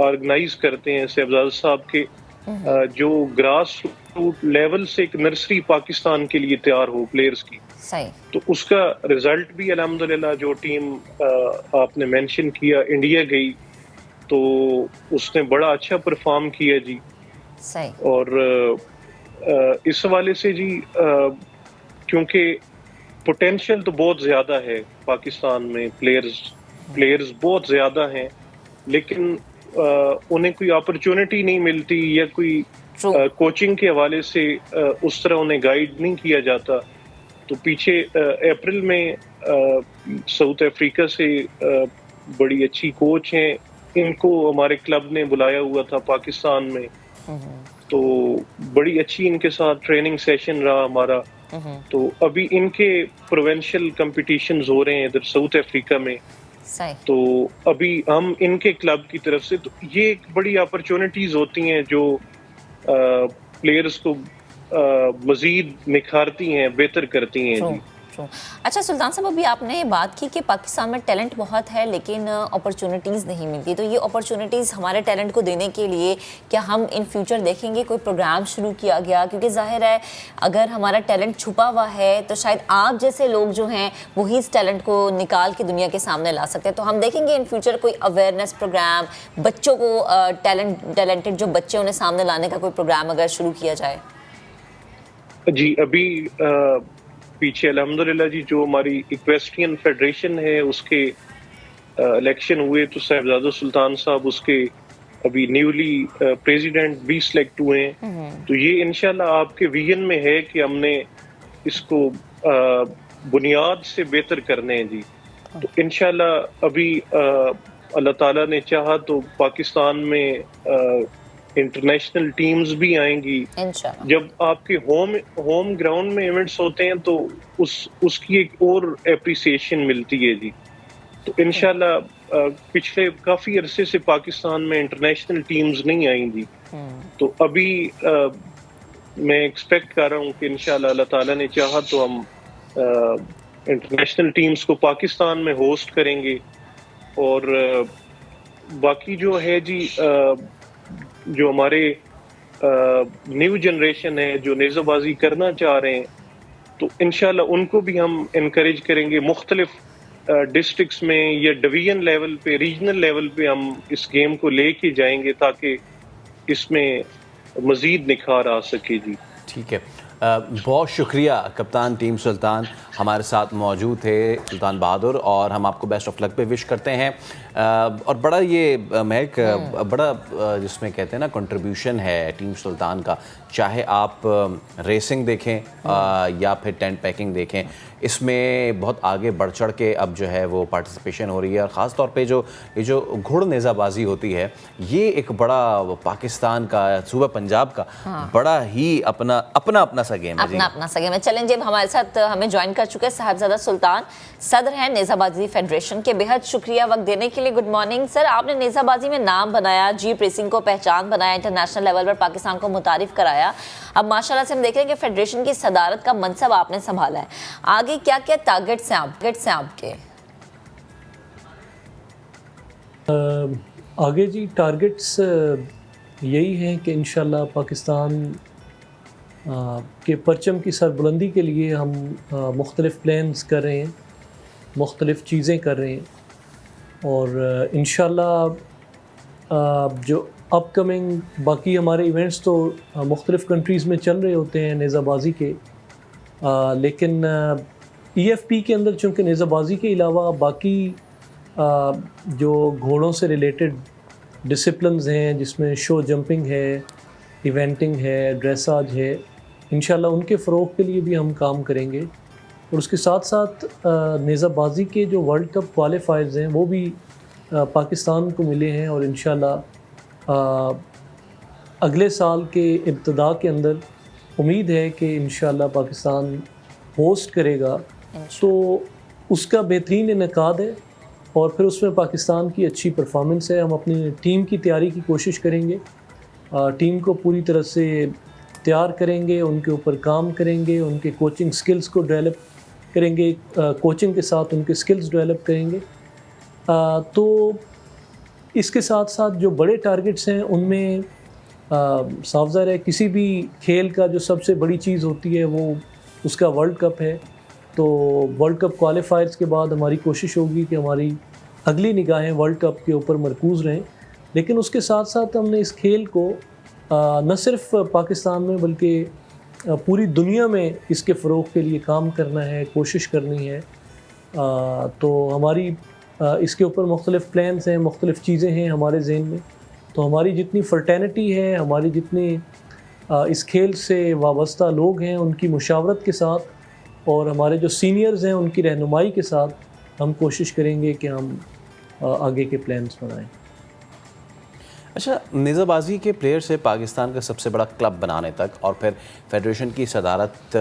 آرگنائز کرتے ہیں. صاحبزادہ صاحب کے جو گراس روٹ لیول سے ایک نرسری پاکستان کے لیے تیار ہو پلیئرز کی، تو اس کا رزلٹ بھی الحمدللہ جو ٹیم آپ نے مینشن کیا انڈیا گئی تو اس نے بڑا اچھا پرفارم کیا جی. اور اس حوالے سے جی کیونکہ پوٹینشیل تو بہت زیادہ ہے پاکستان میں، پلیئرز بہت زیادہ ہیں لیکن انہیں کوئی اپرچونٹی نہیں ملتی یا کوئی کوچنگ کے حوالے سے اس طرح انہیں گائیڈ نہیں کیا جاتا. تو پیچھے اپریل میں ساؤتھ افریقہ سے بڑی اچھی کوچ ہیں، ان کو ہمارے کلب نے بلایا ہوا تھا پاکستان میں، تو بڑی اچھی ان کے ساتھ ٹریننگ سیشن رہا ہمارا. تو ابھی ان کے پروونشل کمپٹیشنز ہو رہے ہیں ادھر ساؤتھ افریقہ میں، تو ابھی ہم ان کے کلب کی طرف سے، تو یہ ایک بڑی اپرچونٹیز ہوتی ہیں جو پلیئرز کو مزید نکھارتی ہیں، بہتر کرتی ہیں جی. اچھا سلطان صاحب ابھی آپ نے بات کی کہ پاکستان میں ٹیلنٹ بہت ہے لیکن اپرچونٹیز نہیں ملتی، تو یہ اپرچونٹیز ہمارے ٹیلنٹ کو دینے کے لیے کیا ہم ان فیوچر دیکھیں گے کوئی پروگرام شروع کیا گیا؟ کیونکہ ظاہر ہے اگر ہمارا ٹیلنٹ چھپا ہوا ہے تو شاید آپ جیسے لوگ جو ہیں وہی اس ٹیلنٹ کو نکال کے دنیا کے سامنے لا سکتے ہیں. تو ہم دیکھیں گے ان فیوچر کوئی اویئرنیس پروگرام، بچوں کو ٹیلنٹڈ جو بچے انہیں سامنے لانے کا کوئی پروگرام اگر شروع کیا جائے؟ جی ابھی پیچھے الحمدللہ جی جو ہماری ایکویسٹرین فیڈریشن ہے اس کے الیکشن ہوئے تو صاحبزادہ سلطان صاحب اس کے ابھی نیولی پریزیڈنٹ بھی سلیکٹ ہوئے ہیں. تو یہ انشاءاللہ آپ کے ویژن میں ہے کہ ہم نے اس کو بنیاد سے بہتر کرنے ہیں جی. تو انشاءاللہ ابھی اللہ تعالیٰ نے چاہا تو پاکستان میں انٹرنیشنل ٹیمز بھی آئیں گی. جب آپ کے ہوم گراؤنڈ میں ایونٹس ہوتے ہیں تو اس کی ایک اور اپریسیشن ملتی ہے جی. تو انشاءاللہ پچھلے کافی عرصے سے پاکستان میں انٹرنیشنل ٹیمز نہیں آئیں گی، تو ابھی میں ایکسپیکٹ کر رہا ہوں کہ انشاءاللہ اللہ تعالیٰ نے چاہا تو ہم انٹرنیشنل ٹیمز کو پاکستان میں ہوسٹ کریں گے. اور باقی جو ہے جی جو ہمارے نیو جنریشن ہے جو نیزہ بازی کرنا چاہ رہے ہیں تو انشاءاللہ ان کو بھی ہم انکریج کریں گے. مختلف ڈسٹرکٹس میں یا ڈویژن لیول پہ، ریجنل لیول پہ ہم اس گیم کو لے کے جائیں گے تاکہ اس میں مزید نکھار آ سکے جی. ٹھیک ہے، بہت شکریہ کپتان ٹیم سلطان، ہمارے ساتھ موجود تھے سلطان بہادر، اور ہم آپ کو بیسٹ آف لک پہ وش کرتے ہیں. اور بڑا یہ مہک بڑا جس میں کہتے ہیں نا کنٹریبیوشن ہے ٹیم سلطان کا، چاہے آپ ریسنگ دیکھیں یا پھر ٹینٹ پیکنگ دیکھیں، اس میں بہت آگے بڑھ چڑھ کے اب جو ہے وہ پارٹیسپیشن ہو رہی ہے. اور خاص طور پہ یہ جو گھڑ نیزہ بازی ہوتی ہے یہ ایک بڑا پاکستان کا، صوبہ پنجاب کا بڑا ہی اپنا سا گیم ہے. اپنا سا گیم ہے. چلیں جب ہمارے ساتھ ہمیں جوائن کر چکے صاحبزادہ سلطان، صدر ہیں نیزہ بازی فیڈریشن کے، بہت شکریہ وقت دینے کے لیے. Good morning sir. آپ نے نیزہ بازی میں نام بنایا، جیپ ریسنگ کو پہچان بنایا، انٹرنیشنل لیول پر پاکستان کو متعارف کرایا. اب ماشاءاللہ سے ہم دیکھ رہے ہیں کہ فیڈریشن کی صدارت کا منصب آپ نے سنبھالا ہے. آگے کیا کیا ٹارگٹس ہیں آپ کے؟ آگے جی ٹارگٹس یہی ہیں کہ انشاءاللہ پاکستان کے پرچم کی سربلندی کے لیے ہم مختلف پلانز کر رہے ہیں، مختلف چیزیں کر رہے ہیں، اور انشاءاللہ जो अपकमिंग बाकी हमारे इवेंट्स तो मुख्तलिफ़ कंट्रीज़ में चल रहे होते हैं नेज़ाबाजी के, लेकिन EFP के अंदर चूँकि नेज़ाबाजी के अलावा बाकी जो घोड़ों से रिलेटेड डिसिप्लिन्स हैं, जिसमें शो जंपिंग है, इवेंटिंग है, ड्रेसाज है, इंशाल्लाह उनके फ़रोग़ के लिए भी हम काम करेंगे। और उसके साथ साथ नेज़ाबाजी के जो वर्ल्ड कप क्वालिफायर्स हैं वो भी पाकिस्तान को मिले हैं, और इंशाल्लाह अगले साल के इब्तिदा के अंदर उम्मीद है कि इंशाल्लाह पाकिस्तान होस्ट करेगा, तो उसका बेहतरीन इनेकाद है और फिर उसमें पाकिस्तान की अच्छी परफॉर्मेंस है। हम अपनी टीम की तैयारी की कोशिश करेंगे, टीम को पूरी तरह से तैयार करेंगे, उनके ऊपर काम करेंगे, उनके कोचिंग स्किल्स को डेवलप करेंगे, कोचिंग के साथ उनके स्किल्स डेवलप करेंगे। तो इसके साथ साथ जो बड़े टारगेट्स हैं उनमें साफ ज़ाहिर है किसी भी खेल का जो सबसे बड़ी चीज़ होती है वो उसका वर्ल्ड कप है। तो वर्ल्ड कप क्वालिफायर्स के बाद हमारी कोशिश होगी कि हमारी अगली निगाहें वर्ल्ड कप के ऊपर मरकूज़ रहें, लेकिन उसके साथ साथ हमने इस खेल को न सिर्फ पाकिस्तान में बल्कि पूरी दुनिया में इसके फ़रोग़ के लिए काम करना है, कोशिश करनी है। तो हमारी इसके ऊपर मुख्तलिफ़ प्लान्स हैं, मुख्तलिफ़ चीज़ें हैं हमारे ज़हन में। तो हमारी जितनी फर्टर्निटी है, हमारी जितनी इस खेल से वाबस्ता लोग हैं, उनकी मुशावरत के साथ और हमारे जो सीनियर्स हैं उनकी रहनुमाई के साथ हम कोशिश करेंगे कि हम आगे के प्लान्स बनाएं। अच्छा, नेज़ाबाजी के प्लेयर से पाकिस्तान का सबसे बड़ा क्लब बनाने तक और फिर फेडरेशन की सदारत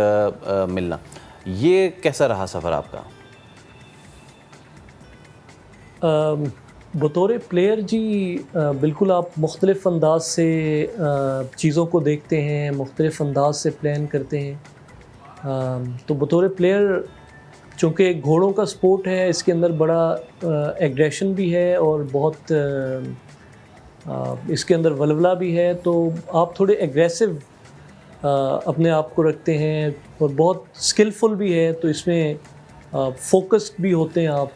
मिलना, ये कैसा रहा सफ़र आपका? बतौर प्लेयर जी बिल्कुल आप मुख्तलिफ़ अंदाज से चीज़ों को देखते हैं, मुख्तलिफ़ अंदाज से प्लान करते हैं। तो बतौर प्लेयर चूँकि घोड़ों का स्पोर्ट है, इसके अंदर बड़ा एग्रेशन भी है और बहुत इसके अंदर वलवला भी है, तो आप थोड़े एग्रेसिव अपने आप को रखते हैं और बहुत स्किलफुल भी है, तो इसमें फोकस्ड भी होते हैं आप।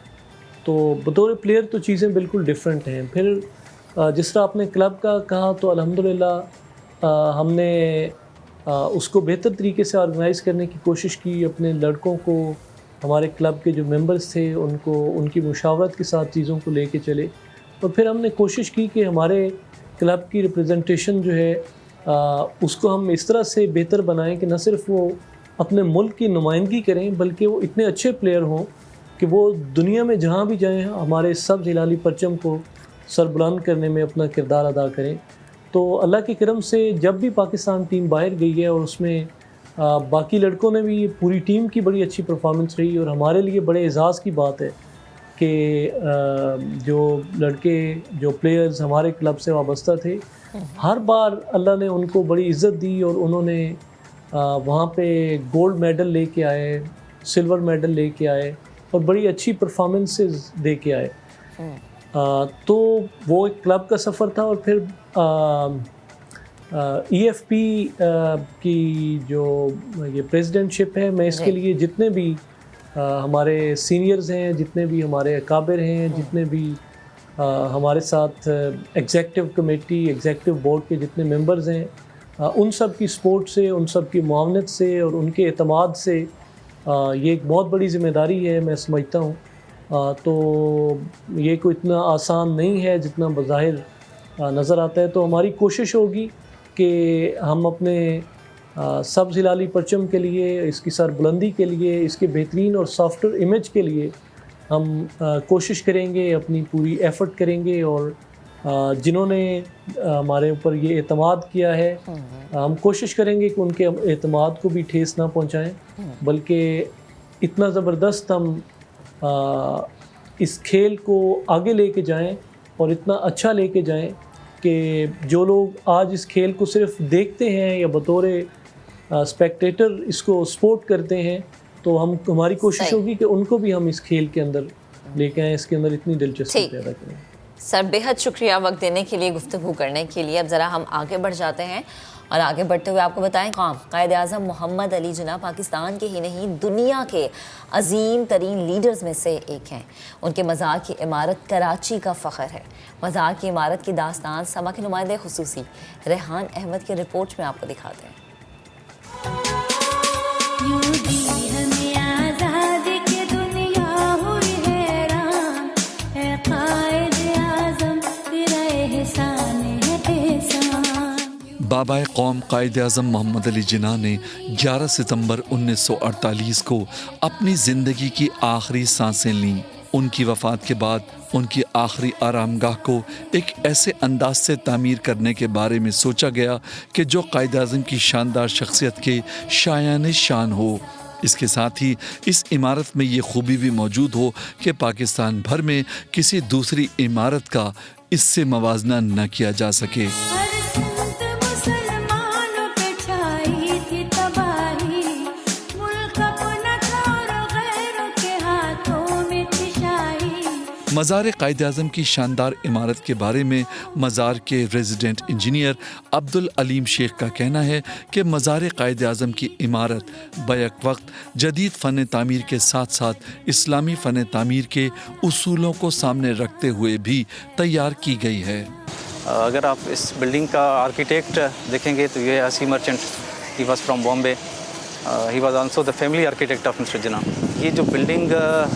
तो बतौर प्लेयर तो चीज़ें बिल्कुल डिफरेंट हैं। फिर जिस तरह आपने क्लब का कहा, तो अल्हम्दुलिल्लाह हमने उसको बेहतर तरीके से ऑर्गेनाइज़ करने की कोशिश की। अपने लड़कों को, हमारे क्लब के जो मेंबर्स थे उनको उनकी मुशावरत के साथ चीज़ों को लेके चले, और फिर हमने कोशिश की कि हमारे क्लब की रिप्रेजेंटेशन जो है उसको हम इस तरह से बेहतर बनाएं कि न सिर्फ वो अपने मुल्क की नुमाइंदगी करें, बल्कि वो इतने अच्छे प्लेयर हों कि वो दुनिया में जहाँ भी जाएं हमारे सब हिलाली परचम को सरबुलंद करने में अपना किरदार अदा करें। तो अल्लाह के करम से जब भी पाकिस्तान टीम बाहर गई है, और उसमें बाकी लड़कों ने भी, पूरी टीम की बड़ी अच्छी परफॉर्मेंस रही, और हमारे लिए बड़े एजाज़ की बात है कि जो लड़के, जो प्लेयर्स हमारे क्लब से वाबस्ता थे, हर बार अल्लाह ने उनको बड़ी इज़्ज़त दी और उन्होंने वहाँ पे गोल्ड मेडल लेके आए, सिल्वर मेडल लेके आए और बड़ी अच्छी परफॉर्मेंसेस दे के आए। तो वो एक क्लब का सफ़र था। और फिर EFP की जो ये प्रेसिडेंटशिप है, मैं इसके लिए जितने भी हमारे सीनियर्स हैं, जितने भी हमारे अकाबिर हैं, जितने भी हमारे साथ एग्जेक्टिव कमेटी, एग्जेक्टिव बोर्ड के जितने मेंबर्स हैं, उन सब की सपोर्ट से, उन सब की मुआवनत से और उनके एतमाद से ये एक बहुत बड़ी ज़िम्मेदारी है, मैं समझता हूँ। तो ये कोई इतना आसान नहीं है जितना बज़ाहिर नज़र आता है। तो हमारी कोशिश होगी कि हम अपने सब हिलाली परचम के लिए, इसकी सरबुलंदी के लिए, इसके बेहतरीन और सॉफ्टवेयर इमेज के लिए हम कोशिश करेंगे, अपनी पूरी एफ़र्ट करेंगे। और जिन्होंने हमारे ऊपर ये एतमाद किया है, हम कोशिश करेंगे कि उनके एतमाद को भी ठेस ना पहुंचाएं, बल्कि इतना ज़बरदस्त हम इस खेल को आगे लेके जाएं और इतना अच्छा लेके जाएं कि जो लोग आज इस खेल को सिर्फ देखते हैं या बतौर स्पेक्टेटर इसको सपोर्ट करते हैं, तो हमारी कोशिश होगी कि उनको भी हम इस खेल के अंदर लेके आएँ, इसके अंदर इतनी दिलचस्पी पैदा करें। सर, बेहद शुक्रिया वक्त देने के लिए, गुफ्तगू करने के लिए। अब ज़रा हम आगे बढ़ जाते हैं اور آگے بڑھتے ہوئے آپ کو بتائیں قائد اعظم محمد علی جناح پاکستان کے ہی نہیں دنیا کے عظیم ترین لیڈرز میں سے ایک ہیں. ان کے مزار کی عمارت کراچی کا فخر ہے. مزار کی عمارت کی داستان سما کے نمائندے خصوصی ریحان احمد کی رپورٹ میں آپ کو دکھاتے ہیں. بابا قوم قائد اعظم محمد علی جناح نے 11 ستمبر 1948 کو اپنی زندگی کی آخری سانسیں لیں. ان کی وفات کے بعد ان کی آخری آرام گاہ کو ایک ایسے انداز سے تعمیر کرنے کے بارے میں سوچا گیا کہ جو قائد اعظم کی شاندار شخصیت کے شایان شان ہو. اس کے ساتھ ہی اس عمارت میں یہ خوبی بھی موجود ہو کہ پاکستان بھر میں کسی دوسری عمارت کا اس سے موازنہ نہ کیا جا سکے. مزار قائد اعظم کی شاندار عمارت کے بارے میں مزار کے ریزیڈنٹ انجینئر عبدالعلیم شیخ کا کہنا ہے کہ مزار قائد اعظم کی عمارت بیک وقت جدید فن تعمیر کے ساتھ ساتھ اسلامی فن تعمیر کے اصولوں کو سامنے رکھتے ہوئے بھی تیار کی گئی ہے. اگر آپ اس بلڈنگ کا آرکیٹیکٹ دیکھیں گے تو یہ اسی مرچنٹ ہی was from Bombay. He was also the family architect of mister Jinnah. یہ جو بلڈنگ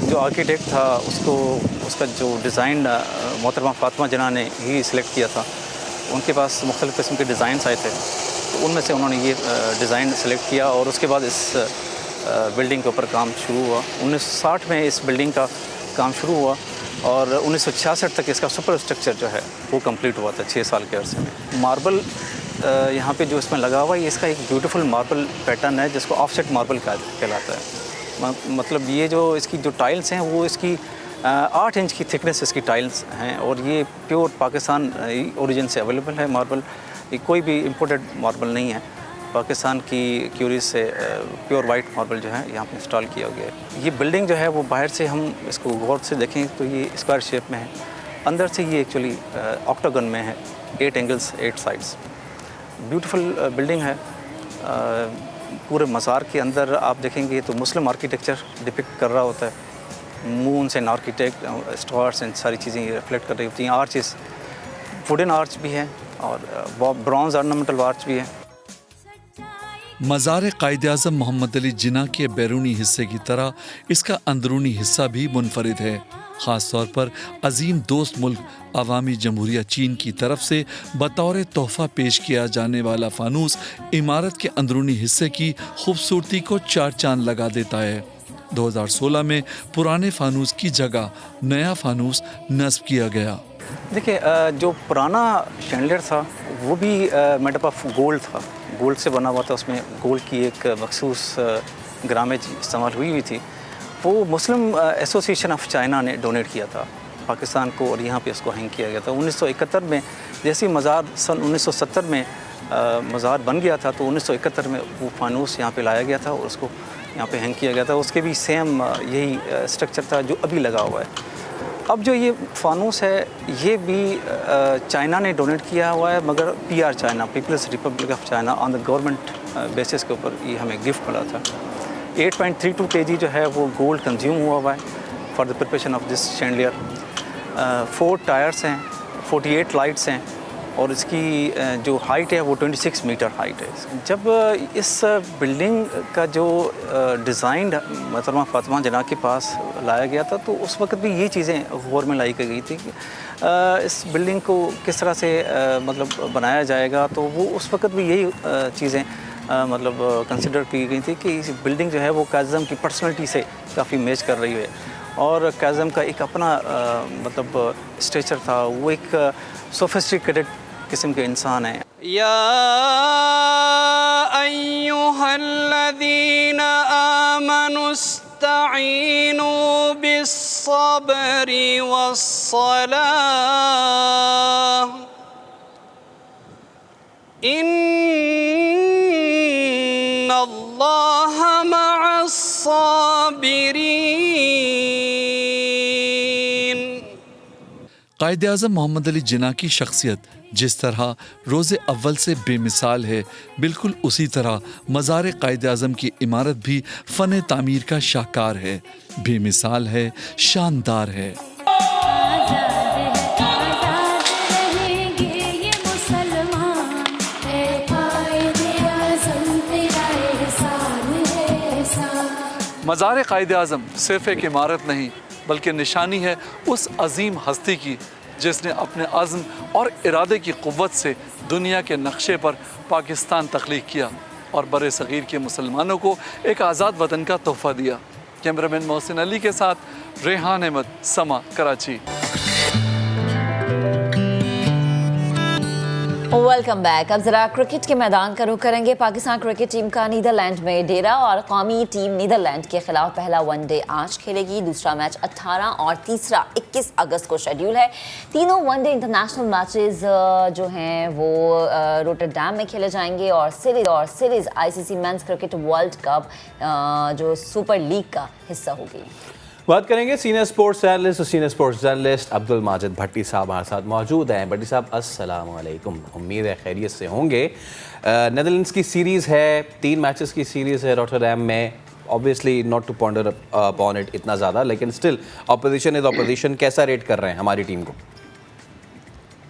جو آرکیٹیکٹ تھا اس کا جو ڈیزائن محترمہ فاطمہ جناح نے ہی سلیکٹ کیا تھا. ان کے پاس مختلف قسم کے ڈیزائنس آئے تھے تو ان میں سے انہوں نے یہ ڈیزائن سلیکٹ کیا اور اس کے بعد اس بلڈنگ کے اوپر کام شروع ہوا. 1960 میں اس بلڈنگ کا کام شروع ہوا اور 1966 تک اس کا سپر اسٹرکچر جو ہے وہ کمپلیٹ ہوا تھا 6 سال کے عرصے میں. ماربل یہاں پہ جو اس میں لگا ہوا ہے اس کا ایک بیوٹیفل ماربل پیٹرن ہے جس کو آف سیٹ ماربل کہلاتا ہے. مطلب یہ جو اس کی جو ٹائلز ہیں وہ اس کی 8 انچ کی تھکنیس اس کی ٹائلز ہیں اور یہ پیور پاکستان اوریجن سے اویلیبل ہے ماربل. یہ کوئی بھی امپورٹڈ ماربل نہیں ہے. پاکستان کی کیوریز سے پیور وائٹ ماربل جو ہے یہاں پہ انسٹال کیا گیا ہے. یہ بلڈنگ جو ہے وہ باہر سے ہم اس کو غور سے دیکھیں تو یہ اسکوائر شیپ میں ہے. اندر سے یہ ایکچولی آکٹاگن میں ہے. 8 اینگلز 8 سائڈز. بیوٹیفل بلڈنگ ہے. پورے مزار کے اندر آپ دیکھیں گے تو مسلم آرکیٹیکچر ڈپکٹ کر رہا ہوتا ہے. مونس اینڈ آرکیٹیکٹ اسٹارس اینڈ ساری چیزیں یہ ریفلیکٹ کر رہی ہوتی ہیں. آرچز ووڈن آرچ بھی ہیں اور برونز آرنامنٹل آرچ بھی ہے. مزار قائد اعظم محمد علی جناح کے بیرونی حصے کی طرح اس کا اندرونی حصہ بھی منفرد ہے. خاص طور پر عظیم دوست ملک عوامی جمہوریہ چین کی طرف سے بطور تحفہ پیش کیا جانے والا فانوس عمارت کے اندرونی حصے کی خوبصورتی کو 4 چاند لگا دیتا ہے. 2016 میں پرانے فانوس کی جگہ نیا فانوس نصب کیا گیا. دیکھیں جو پرانا شینڈلر تھا وہ بھی میڈ اپ آف گولڈ تھا. گولڈ سے بنا ہوا تھا. اس میں گولڈ کی ایک مخصوص گرامیج استعمال ہوئی تھی. وہ مسلم ایسوسیشن آف چائنا نے ڈونیٹ کیا تھا پاکستان کو اور یہاں پہ اس کو ہینگ کیا گیا تھا. 1971 میں جیسے مزار سن 1970 میں مزار بن گیا تھا تو 1971 میں وہ فانوس یہاں پہ لایا گیا تھا اور اس کو یہاں پہ ہینگ کیا گیا تھا. اس کے بھی سیم یہی اسٹرکچر تھا جو ابھی لگا ہوا ہے. اب جو یہ فانوس ہے یہ بھی چائنا نے ڈونیٹ کیا ہوا ہے مگر PR China People's Republic of China on the government basis کے اوپر یہ ہمیں گفٹ ملا تھا. 8.32 kg جو ہے وہ گولڈ کنزیوم ہوا ہے for the preparation of this chandelier. 4 tires ہیں. 48 لائٹس ہیں اور اس کی جو ہائٹ ہے وہ 26 میٹر ہائٹ ہے. جب اس بلڈنگ کا جو ڈیزائن محترمہ فاطمہ جناح کے پاس لایا گیا تھا تو اس وقت بھی یہ چیزیں غور میں لائی گئی تھی کہ اس بلڈنگ کو کس طرح سے مطلب بنایا جائے گا. تو وہ اس وقت بھی یہی چیزیں مطلب کنسیڈر کی گئی تھی کہ اس بلڈنگ جو ہے وہ قائد اعظم کی پرسنالٹی سے کافی میچ کر رہی ہے اور قائد اعظم کا ایک اپنا مطلب اسٹیچر تھا. وہ ایک سوفسٹیکیٹڈ قسم کے انسان ہیں. یا ایھا الذین آمنوا استعینوا بالصبر والصلاۃ ان اللہ مع الصابرین. قائد اعظم محمد علی جناح کی شخصیت جس طرح روز اول سے بے مثال ہے، بالکل اسی طرح مزار قائد اعظم کی عمارت بھی فن تعمیر کا شاہکار ہے، بے مثال ہے، شاندار ہے۔ مزار قائد اعظم صرف ایک عمارت نہیں بلکہ نشانی ہے اس عظیم ہستی کی جس نے اپنے عزم اور ارادے کی قوت سے دنیا کے نقشے پر پاکستان تخلیق کیا اور بر صغیر کے مسلمانوں کو ایک آزاد وطن کا تحفہ دیا۔ کیمرامین محسن علی کے ساتھ ریحان احمد، سما، کراچی۔ Welcome back. اب ذرا کرکٹ کے میدان کا رخ کریں گے۔ پاکستان کرکٹ ٹیم کا نیدرلینڈ میں ڈیرا اور قومی ٹیم نیدرلینڈ کے خلاف پہلا ون ڈے آج کھیلے گی، دوسرا میچ 18 اور تیسرا 21 اگست کو شیڈیول ہے۔ تینوں ون ڈے انٹرنیشنل میچز جو ہیں وہ روٹرڈیم میں کھیلے جائیں گے اور series ICC men's cricket world cup جو سپر لیگ کا حصہ ہوگی۔ بات کریں گے senior sports journalist Abdul Majid بھٹی صاحب ہمارے ساتھ موجود ہیں۔ بھٹی صاحب السلام علیکم، امید ہے خیریت سے ہوں گے۔ نیدرلینڈس کی سیریز ہے، 3 میچز کی سیریز ہے روٹرڈیم میں، obviously not to ponder upon it اتنا زیادہ، لیکن still opposition is opposition۔ کیسا ریٹ کر رہے ہیں ہماری ٹیم کو؟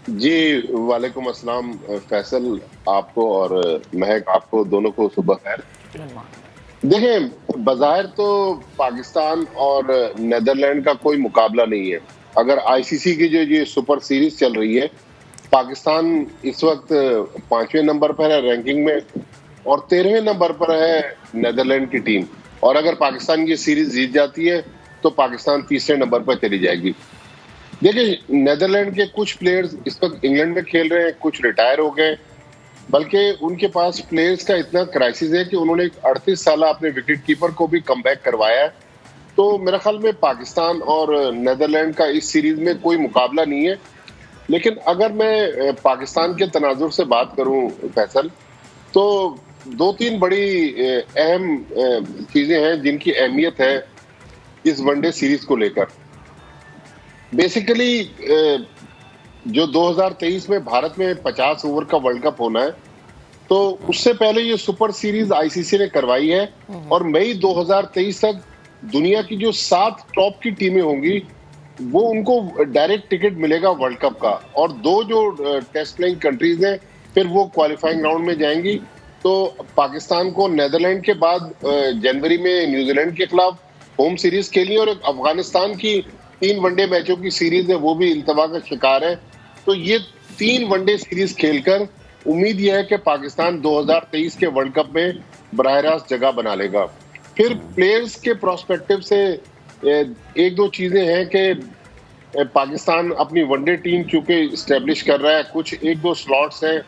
جی وعلیکم السلام فیصل، آپ کو اور مہک، آپ کو دونوں کو صبح خیر۔ دیکھیں بظاہر تو پاکستان اور نیدرلینڈ کا کوئی مقابلہ نہیں ہے۔ اگر ICC کی جو یہ سپر سیریز چل رہی ہے، پاکستان اس وقت 5ویں نمبر پر ہے رینکنگ میں اور 13ویں نمبر پر ہے نیدرلینڈ کی ٹیم، اور اگر پاکستان یہ سیریز جیت جاتی ہے تو پاکستان 3رے نمبر پر چلی جائے گی۔ دیکھیں نیدرلینڈ کے کچھ پلیئرز اس وقت انگلینڈ میں کھیل رہے ہیں، کچھ ریٹائر ہو گئے، بلکہ ان کے پاس پلیئرز کا اتنا کرائسس ہے کہ انہوں نے 38 سالہ اپنے وکٹ کیپر کو بھی کم بیک کروایا ہے۔ تو میرے خیال میں پاکستان اور نیدرلینڈ کا اس سیریز میں کوئی مقابلہ نہیں ہے۔ لیکن اگر میں پاکستان کے تناظر سے بات کروں فیصل، تو 2-3 بڑی اہم چیزیں ہیں جن کی اہمیت ہے اس ون ڈے سیریز کو لے کر۔ بیسیکلی جو 2023 میں بھارت میں 50 اوور کا ورلڈ کپ ہونا ہے، تو اس سے پہلے یہ سپر سیریز ICC نے کروائی ہے، اور مئی 2023 تک دنیا کی جو 7 ٹاپ کی ٹیمیں ہوں گی وہ ان کو ڈائریکٹ ٹکٹ ملے گا ورلڈ کپ کا، اور 2 جو ٹیسٹ پلئنگ کنٹریز ہیں پھر وہ کوالیفائنگ راؤنڈ میں جائیں گی۔ تو پاکستان کو نیدرلینڈ کے بعد جنوری میں نیوزی لینڈ کے خلاف ہوم سیریز کھیلنی، اور ایک افغانستان کی 3 ون ڈے میچوں کی سیریز ہے وہ بھی التوا کا شکار ہے۔ تو یہ 3 ون ڈے سیریز کھیل کر امید یہ ہے کہ پاکستان 2023 کے ورلڈ کپ میں براہ راست جگہ بنا لے گا۔ پھر پلیئرز کے پراسپیکٹو سے 1-2 چیزیں ہیں کہ پاکستان اپنی ون ڈے ٹیم چونکہ اسٹیبلش کر رہا ہے، کچھ 1-2 سلاٹس ہیں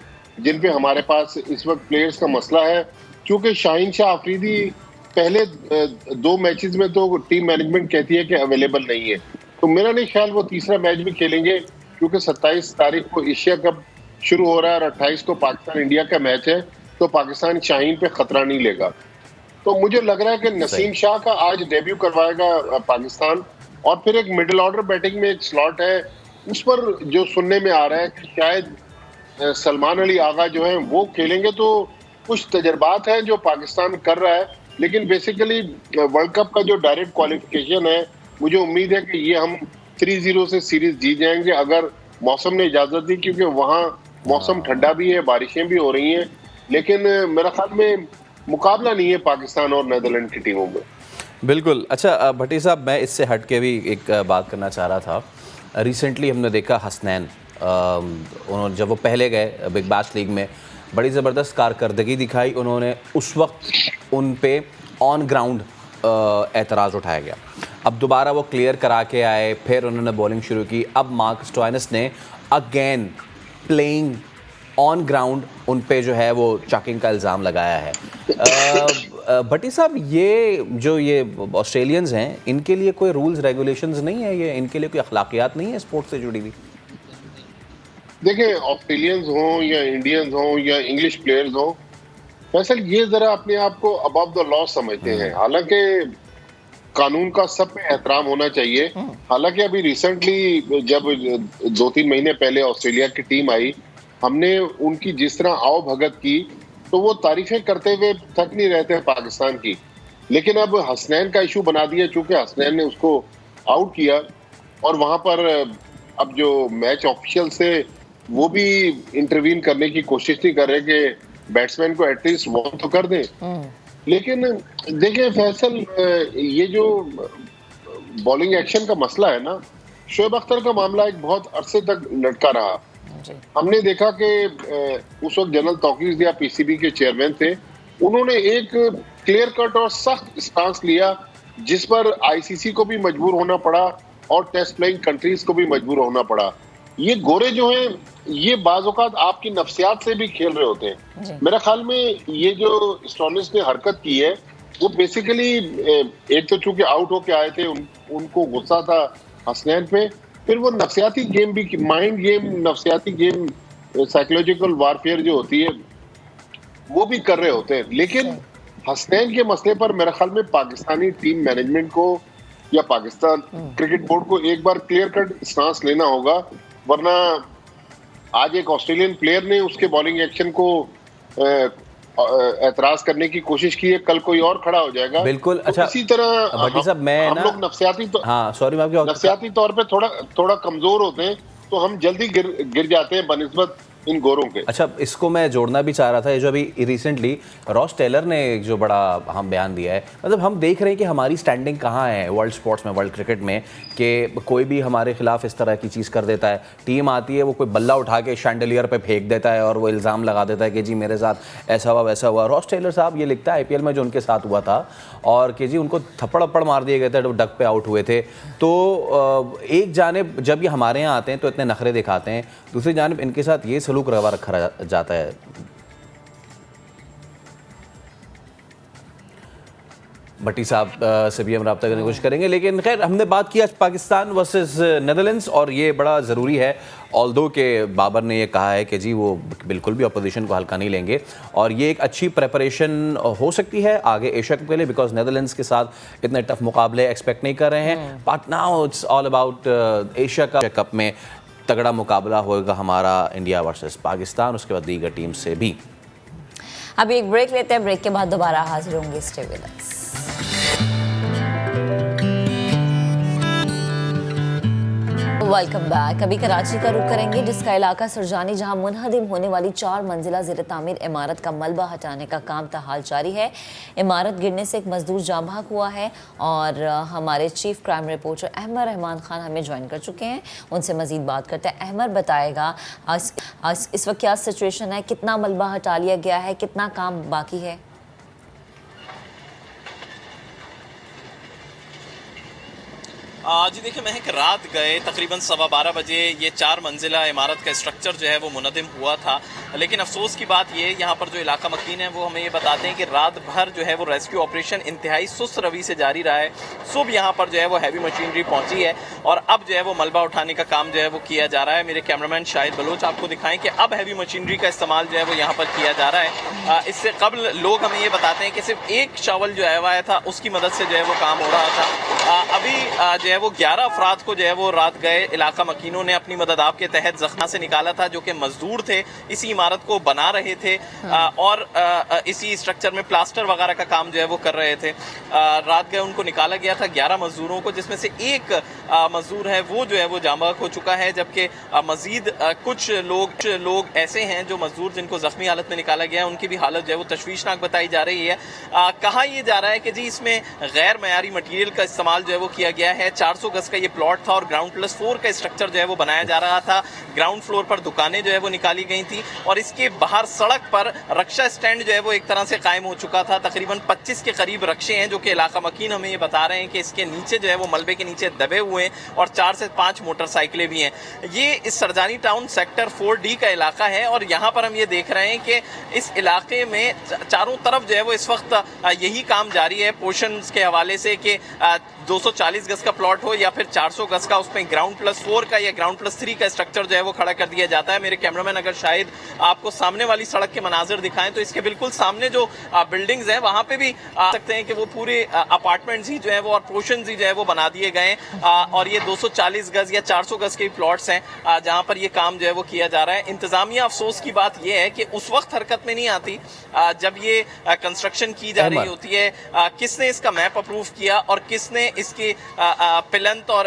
جن پہ ہمارے پاس اس وقت پلیئرز کا مسئلہ ہے، چونکہ شاہین شاہ آفریدی پہلے 2 میچز میں تو ٹیم مینجمنٹ کہتی ہے کہ اویلیبل نہیں ہے، تو میرا نہیں خیال وہ تیسرا میچ بھی کھیلیں گے، کیونکہ 27 تاریخ کو ایشیا کپ شروع ہو رہا ہے اور 28 کو پاکستان انڈیا کا میچ ہے، تو پاکستان شاہین پہ خطرہ نہیں لے گا۔ تو مجھے لگ رہا ہے کہ نسیم شاہ کا آج ڈیبیو کروائے گا پاکستان، اور پھر ایک مڈل آرڈر بیٹنگ میں ایک سلاٹ ہے، اس پر جو سننے میں آ رہا ہے کہ شاید سلمان علی آغا جو ہیں وہ کھیلیں گے، تو کچھ تجربات ہیں جو پاکستان کر رہا ہے، لیکن بیسیکلی ورلڈ کپ کا جو ڈائریکٹ کوالیفیکیشن ہے، مجھے امید ہے کہ یہ ہم 3-0 سے سیریز جیت جائیں گے اگر موسم نے اجازت دی، کیونکہ وہاں موسم ٹھنڈا بھی ہے، بارشیں بھی ہو رہی ہیں، لیکن میرا خیال میں مقابلہ نہیں ہے پاکستان اور نیدرلینڈ کی ٹیموں میں۔ بالکل۔ اچھا بھٹی صاحب، میں اس سے ہٹ کے بھی ایک بات کرنا چاہ رہا تھا۔ ریسنٹلی ہم نے دیکھا حسنین، انہوں جب وہ پہلے گئے بگ بیش لیگ میں بڑی زبردست کارکردگی دکھائی، انہوں نے اس وقت ان پہ آن گراؤنڈ اعتراض اٹھایا گیا، اب دوبارہ وہ کلیئر کرا کے آئے، پھر انہوں نے بولنگ شروع کی، اب مارک اسٹوائنس نے اگین پلینگ آن گراؤنڈ ان پہ جو ہے وہ چاکنگ کا الزام لگایا ہے۔ بھٹی صاحب، یہ آسٹریلینز ہیں، ان کے لیے کوئی رولز ریگولیشنز نہیں ہے، یہ ان کے لیے کوئی اخلاقیات نہیں ہے اسپورٹ سے جڑی ہوئی؟ دیکھیں آسٹریلینز ہوں یا انڈینز ہوں یا انگلش پلیئرز ہوں، فیصل یہ ذرا اپنے آپ کو ابو دا لا سمجھتے ہیں، حالانکہ कानून का सब पे एहतराम होना चाहिए। हालांकि अभी रिसेंटली जब 2-3 महीने पहले ऑस्ट्रेलिया की टीम आई, हमने उनकी जिस तरह आओ भगत की तो वो तारीफें करते हुए थक नहीं रहते हैं पाकिस्तान की। लेकिन अब हसनैन का इशू बना दिया, चूंकि हसनैन ने उसको आउट किया और वहां पर अब जो मैच ऑफिशियल से वो भी इंटरवीन करने की कोशिश नहीं कर रहे कि बैट्समैन को एटलीस्ट वार्न तो कर दें। लेकिन देखिए फैसल, ये जो बॉलिंग एक्शन का मसला है ना, शोएब अख्तर का मामला एक बहुत अरसे तक लटका रहा। हमने देखा कि उस वक्त जनरल तौकीर या पीसीबी के चेयरमैन थे, उन्होंने एक क्लियर कट और सख्त स्टांस लिया जिस पर आईसीसी को भी मजबूर होना पड़ा और टेस्ट प्लेइंग कंट्रीज को भी मजबूर होना पड़ा। ये गोरे जो हैं ये बाज़ औक़ात आपकी नफ्सियात से भी खेल रहे होते हैं। मेरे ख्याल में ये जो स्टोनिस ने हरकत की है वो बेसिकली एक तो चूंकि आउट होके आए थे, उनको गुस्सा था हसनैन पे, फिर वो नफ्सियाती गेम भी, माइंड गेम, नफ्सियाती गेम, साइकोलॉजिकल वारफेयर जो होती है वो भी कर रहे होते हैं। लेकिन हसनैन के मसले पर मेरे ख्याल में पाकिस्तानी टीम मैनेजमेंट को या पाकिस्तान क्रिकेट बोर्ड को एक बार क्लियर कट स्टांस लेना होगा, वरना आज एक ऑस्ट्रेलियन प्लेयर ने उसके बॉलिंग एक्शन को एतराज करने की कोशिश की है, कल कोई और खड़ा हो जाएगा। बिल्कुल। तो अच्छा इसी तरह भट्टी साहब, मैं हम लोग नफ्सियाती तौर पे थोड़ा कमजोर होते हैं, तो हम जल्दी गिर जाते हैं बनिस्बत इन गोरों के। अच्छा, इसको मैं जोड़ना भी चाह रहा था, ये जो अभी रिसेंटली रॉस टेलर ने एक जो बड़ा हम बयान दिया है, मतलब हम देख रहे हैं कि हमारी स्टैंडिंग कहाँ है वर्ल्ड स्पोर्ट्स में, वर्ल्ड क्रिकेट में, कि कोई भी हमारे खिलाफ इस तरह की चीज़ कर देता है। टीम आती है, वो कोई बल्ला उठा के शैंडलियर पे फेंक देता है और वो इल्ज़ाम लगा देता है कि जी मेरे साथ ऐसा हुआ वैसा हुआ। रॉस टेलर साहब ये लिखता है आईपीएल में जो उनके साथ हुआ था, और कि जी उनको थप्पड़ मार दिए गए थे जब डक पे आउट हुए थे। तो एक जानिब जब ये हमारे यहाँ आते हैं तो इतने नखरे दिखाते हैं, दूसरी जानिब इनके साथ ये सलूक रवा रखा जाता है। भट्टी साहब से भी हम रब्ता करने की कोशिश करेंगे, लेकिन खैर हमने बात की आज पाकिस्तान वर्सेस नेदरलैंड्स, और ये बड़ा ज़रूरी है ऑल्दो के बाबर ने ये कहा है कि जी वो बिल्कुल भी अपोजिशन को हल्का नहीं लेंगे, और ये एक अच्छी प्रेपरेशन हो सकती है आगे एशिया कप के लिए, बिकॉज नेदरलैंड्स के साथ इतने टफ मुकाबले एक्सपेक्ट नहीं कर रहे हैं। But now it's all about Asia cup में तगड़ा मुकाबला होगा हमारा इंडिया वर्सेस पाकिस्तान, उसके बाद दीगर टीम से भी। अभी एक ब्रेक लेते हैं, ब्रेक के बाद दोबारा हाजिर होंगे। Stay with us. Welcome back. अभी कराची का रुख करेंगे, जिसका इलाका सरजानी, जहां मुनहदिम होने वाली 4 मंजिला ज़ेर तामीर इमारत का मलबा हटाने का काम ताहाल जारी है। इमारत गिरने से एक मजदूर जाँ बहक हुआ है, और हमारे chief crime reporter Ahmad Rahman Khan हमें ज्वाइन कर चुके हैं, उनसे मजीद बात करते हैं। अहमद बताएगा इस वक्त क्या सिचुएशन है, कितना मलबा हटा लिया गया है, कितना काम बाकी है? जी देखिए महक, रात गए तकरीबन 12:15 बजे ये 4 मंजिला इमारत का स्ट्रक्चर जो है वो मुनदिम हुआ था, लेकिन अफसोस की बात ये, यहाँ पर जो इलाका मकीन है वो हमें ये बताते हैं कि रात भर जो है वो रेस्क्यू ऑपरेशन इंतहाई सुस्त रवि से जारी रहा है। सुबह यहाँ पर जो है वो हैवी मशीनरी पहुँची है और अब जो है वो मलबा उठाने का काम जो है वो किया जा रहा है। मेरे कैमरामैन शाहिद बलोच आपको दिखाएं कि अब हैवी मशीनरी का इस्तेमाल जो है वो यहाँ पर किया जा रहा है। इससे कबल लोग हमें ये बताते हैं कि सिर्फ एक शावल जो आया था उसकी मदद से जो है वो काम हो रहा था। अभी जो है वो 11 अफराद को जो है वो रात गए इलाका मकीनों ने अपनी मदद आप के तहत जख्मा से निकाला था, जो कि मजदूर थे, इसी इमारत को बना रहे थे और इसी स्ट्रक्चर में प्लास्टर वगैरह का काम जो है वो कर रहे थे। रात गए उनको निकाला गया था 11 मजदूरों को, जिसमें से एक मजदूर है वो जो है वो जाँ बहक हो चुका है, जबकि मजीद कुछ लोग ऐसे हैं जो मजदूर जिनको जख्मी हालत में निकाला गया है उनकी भी हालत जो है वो तशवीशनाक बताई जा रही है। कहा यह जा रहा है कि जी इसमें गैर मयारी मटीरियल का इस्तेमाल जो है वो किया गया है। 400 गज का ये प्लॉट था और ग्राउंड+4 का स्ट्रक्चर जो है वो बनाया जा रहा था। ग्राउंड फ्लोर पर दुकानें जो है वो निकाली गई थी और इसके बाहर सड़क पर रक्षा स्टैंड जो है वो एक तरह से कायम हो चुका था। तकरीबन 25 के करीब रक्षे हैं, जो कि इलाका मकीन हमें ये बता रहे हैं कि इसके नीचे जो है वो मलबे के नीचे दबे हुए हैं और 4 से 5 मोटरसाइकिलें भी हैं। ये इस सरजानी टाउन सेक्टर 4D का इलाका है और यहाँ पर हम ये देख रहे हैं कि इस इलाके में चारों तरफ जो है वो इस वक्त यही काम जारी है पोर्शंस के हवाले से कि 240 गज का प्लॉट प्लॉट हो या फिर 400 गज का उसमें ग्राउंड प्लस 4 का या ग्राउंड प्लस 3 का स्ट्रक्चर जो है वो खड़ा कर दिया जाता है। मेरे कैमरामैन अगर शायद आपको सामने वाली सड़क के मनाजिर दिखाएं तो इसके बिल्कुल सामने जो बिल्डिंग्स हैं वहां पे भी आ सकते हैं कि वो पूरे अपार्टमेंट्स ही जो है वो और पोर्शंस ही जो है वो बना दिए गए हैं और ये 240 गज या 400 गज के प्लॉट्स हैं जहां पर ये काम जो है वो किया जा रहा है। इंतजामिया अफसोस की बात ये है कि उस वक्त हरकत में नहीं आती जब ये कंस्ट्रक्शन की जा रही होती है। किसने इसका मैप अप्रूव किया और किसने इसकी पिलंत और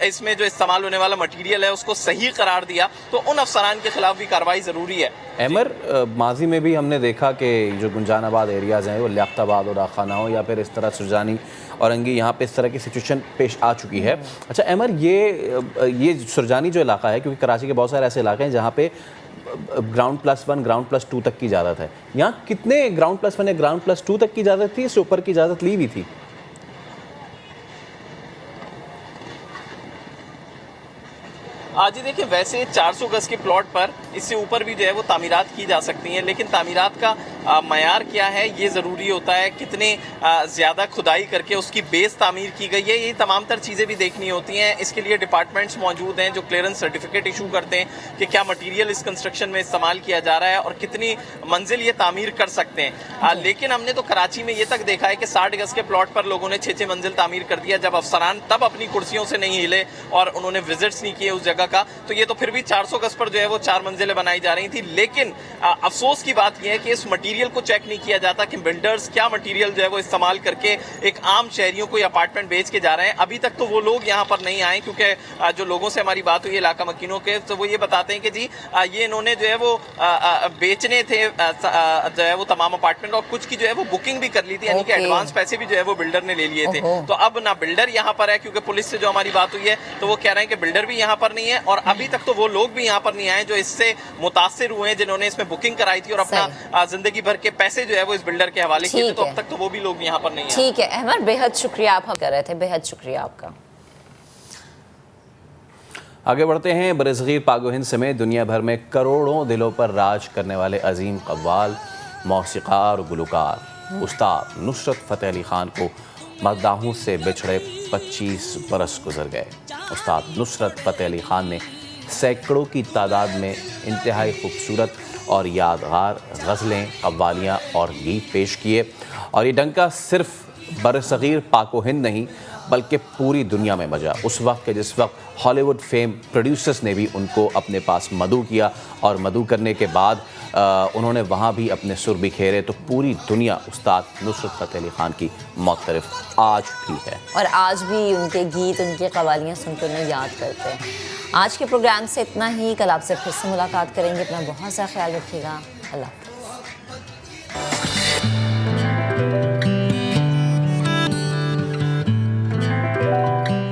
इसमें जो इस्तेमाल होने वाला मटीरियल है उसको सही करार दिया, तो उन अफसरान के खिलाफ भी कार्रवाई जरूरी है। अमर, माजी में भी हमने देखा कि जो गुंजानाबाद एरियाज़ हैं वो लियाकताबाद और आखाना हो या फिर इस तरह सुरजानी और अंगी, यहाँ पे इस तरह की सिचुएशन पेश आ चुकी है। अच्छा अमर, ये सुरजानी जो इलाका है, क्योंकि कराची के बहुत सारे ऐसे इलाके हैं जहाँ पे ग्राउंड प्लस 1 ग्राउंड प्लस 2 तक की इजाज़त है, यहाँ कितने ग्राउंड प्लस 1 या ग्राउंड प्लस 2 तक की इजाज़त थी? इससे ऊपर की इजाज़त ली हुई थी? जी देखिए, वैसे 400 गज के प्लॉट पर इससे ऊपर भी जो है वो तामीरात की जा सकती हैं, लेकिन तामीरात का मयार क्या है ये ज़रूरी होता है, कितने ज़्यादा खुदाई करके उसकी बेस तामीर की गई है, ये तमाम तर चीज़ें भी देखनी होती हैं। इसके लिए डिपार्टमेंट्स मौजूद हैं जो क्लियरेंस सर्टिफिकेट इशू करते हैं कि क्या मटीरियल इस कंस्ट्रक्शन में इस्तेमाल किया जा रहा है और कितनी मंजिल ये तामीर कर सकते हैं। लेकिन हमने तो कराची में ये तक देखा है कि 60 गज के प्लॉट पर लोगों ने 6-6 मंजिल तामीर कर दिया, जब अफसरान तब अपनी कुर्सियों से नहीं हिले और उन्होंने विजिट्स नहीं किए उस जगह का, तो ये तो फिर भी 400 गज पर जो है वो 4 मंजिलें बनाई जा रही थी। लेकिन अफसोस की बात यह है कि इस मटीरियल को चेक नहीं किया जाता कि बिल्डर्स क्या मटीरियल जो है वो इस्तेमाल करके एक आम शहरियों को अपार्टमेंट बेच के जा रहे हैं। अभी तक तो वो लोग यहाँ पर नहीं आए, क्योंकि जो लोगों से हमारी बात हुई इलाका मकीनों के, तो वो ये बताते हैं कि जी ये इन्होंने जो है वो बेचने थे जो है वो तमाम अपार्टमेंट, और कुछ की जो है वो बुकिंग भी कर ली थी, यानी कि एडवांस पैसे भी जो है वो बिल्डर ने ले लिए थे। तो अब ना बिल्डर यहाँ पर है, क्योंकि पुलिस से जो हमारी बात हुई है तो वो कह रहे हैं कि बिल्डर भी यहाँ पर नहीं है, और अभी तक तो वो लोग भी यहाँ पर नहीं आए जो इससे मुतासिर हुए हैं, जिन्होंने इसमें बुकिंग कराई थी और अपना जिंदगी भर के पैसे जो है वो इस बिल्डर के हवाले किए थे, तो अब तक तो वो भी लोग यहाँ पर नहीं आए। ठीक है अहमद, बेहद शुक्रिया, आप हम कर रहे थे, बेहद शुक्रिया आपका। आगे बढ़ते हैं। बरसगीर पाक व हिंद समेत दुनिया भर में करोड़ों दिलों पर राज करने वाले अजीम कव्वाल, मौसीकार और गुलकार उस्ताद नुसरत फ़तेह अली ख़ान को मद्दाहों से बिछड़े 25 बरस गुजर गए। उस्ताद नुसरत फ़तेह अली ख़ान ने सैकड़ों की तादाद में इंतहाई खूबसूरत और यादगार गज़लें, कव्वालियाँ और गीत पेश किए, और ये डंका सिर्फ बरसगीर पाक व हिंद नहीं बल्कि पूरी दुनिया में बजा। उस वक्त के जिस वक्त हॉलीवुड फेम प्रोड्यूसर्स ने भी उनको अपने पास मदऊ किया, और मदऊ करने के बाद उन्होंने वहाँ भी अपने सुर बिखेरे, तो पूरी दुनिया उस्ताद नुसरत फ़तेह अली ख़ान की मौतरफ आज भी है, और आज भी उनके गीत, उनकी कवालियाँ सुनकर उन्हें याद करते हैं। आज के प्रोग्राम से इतना ही, कल आपसे फिर से मुलाकात करेंगे। अपना बहुत सा ख्याल रखिएगा। अल्लाह।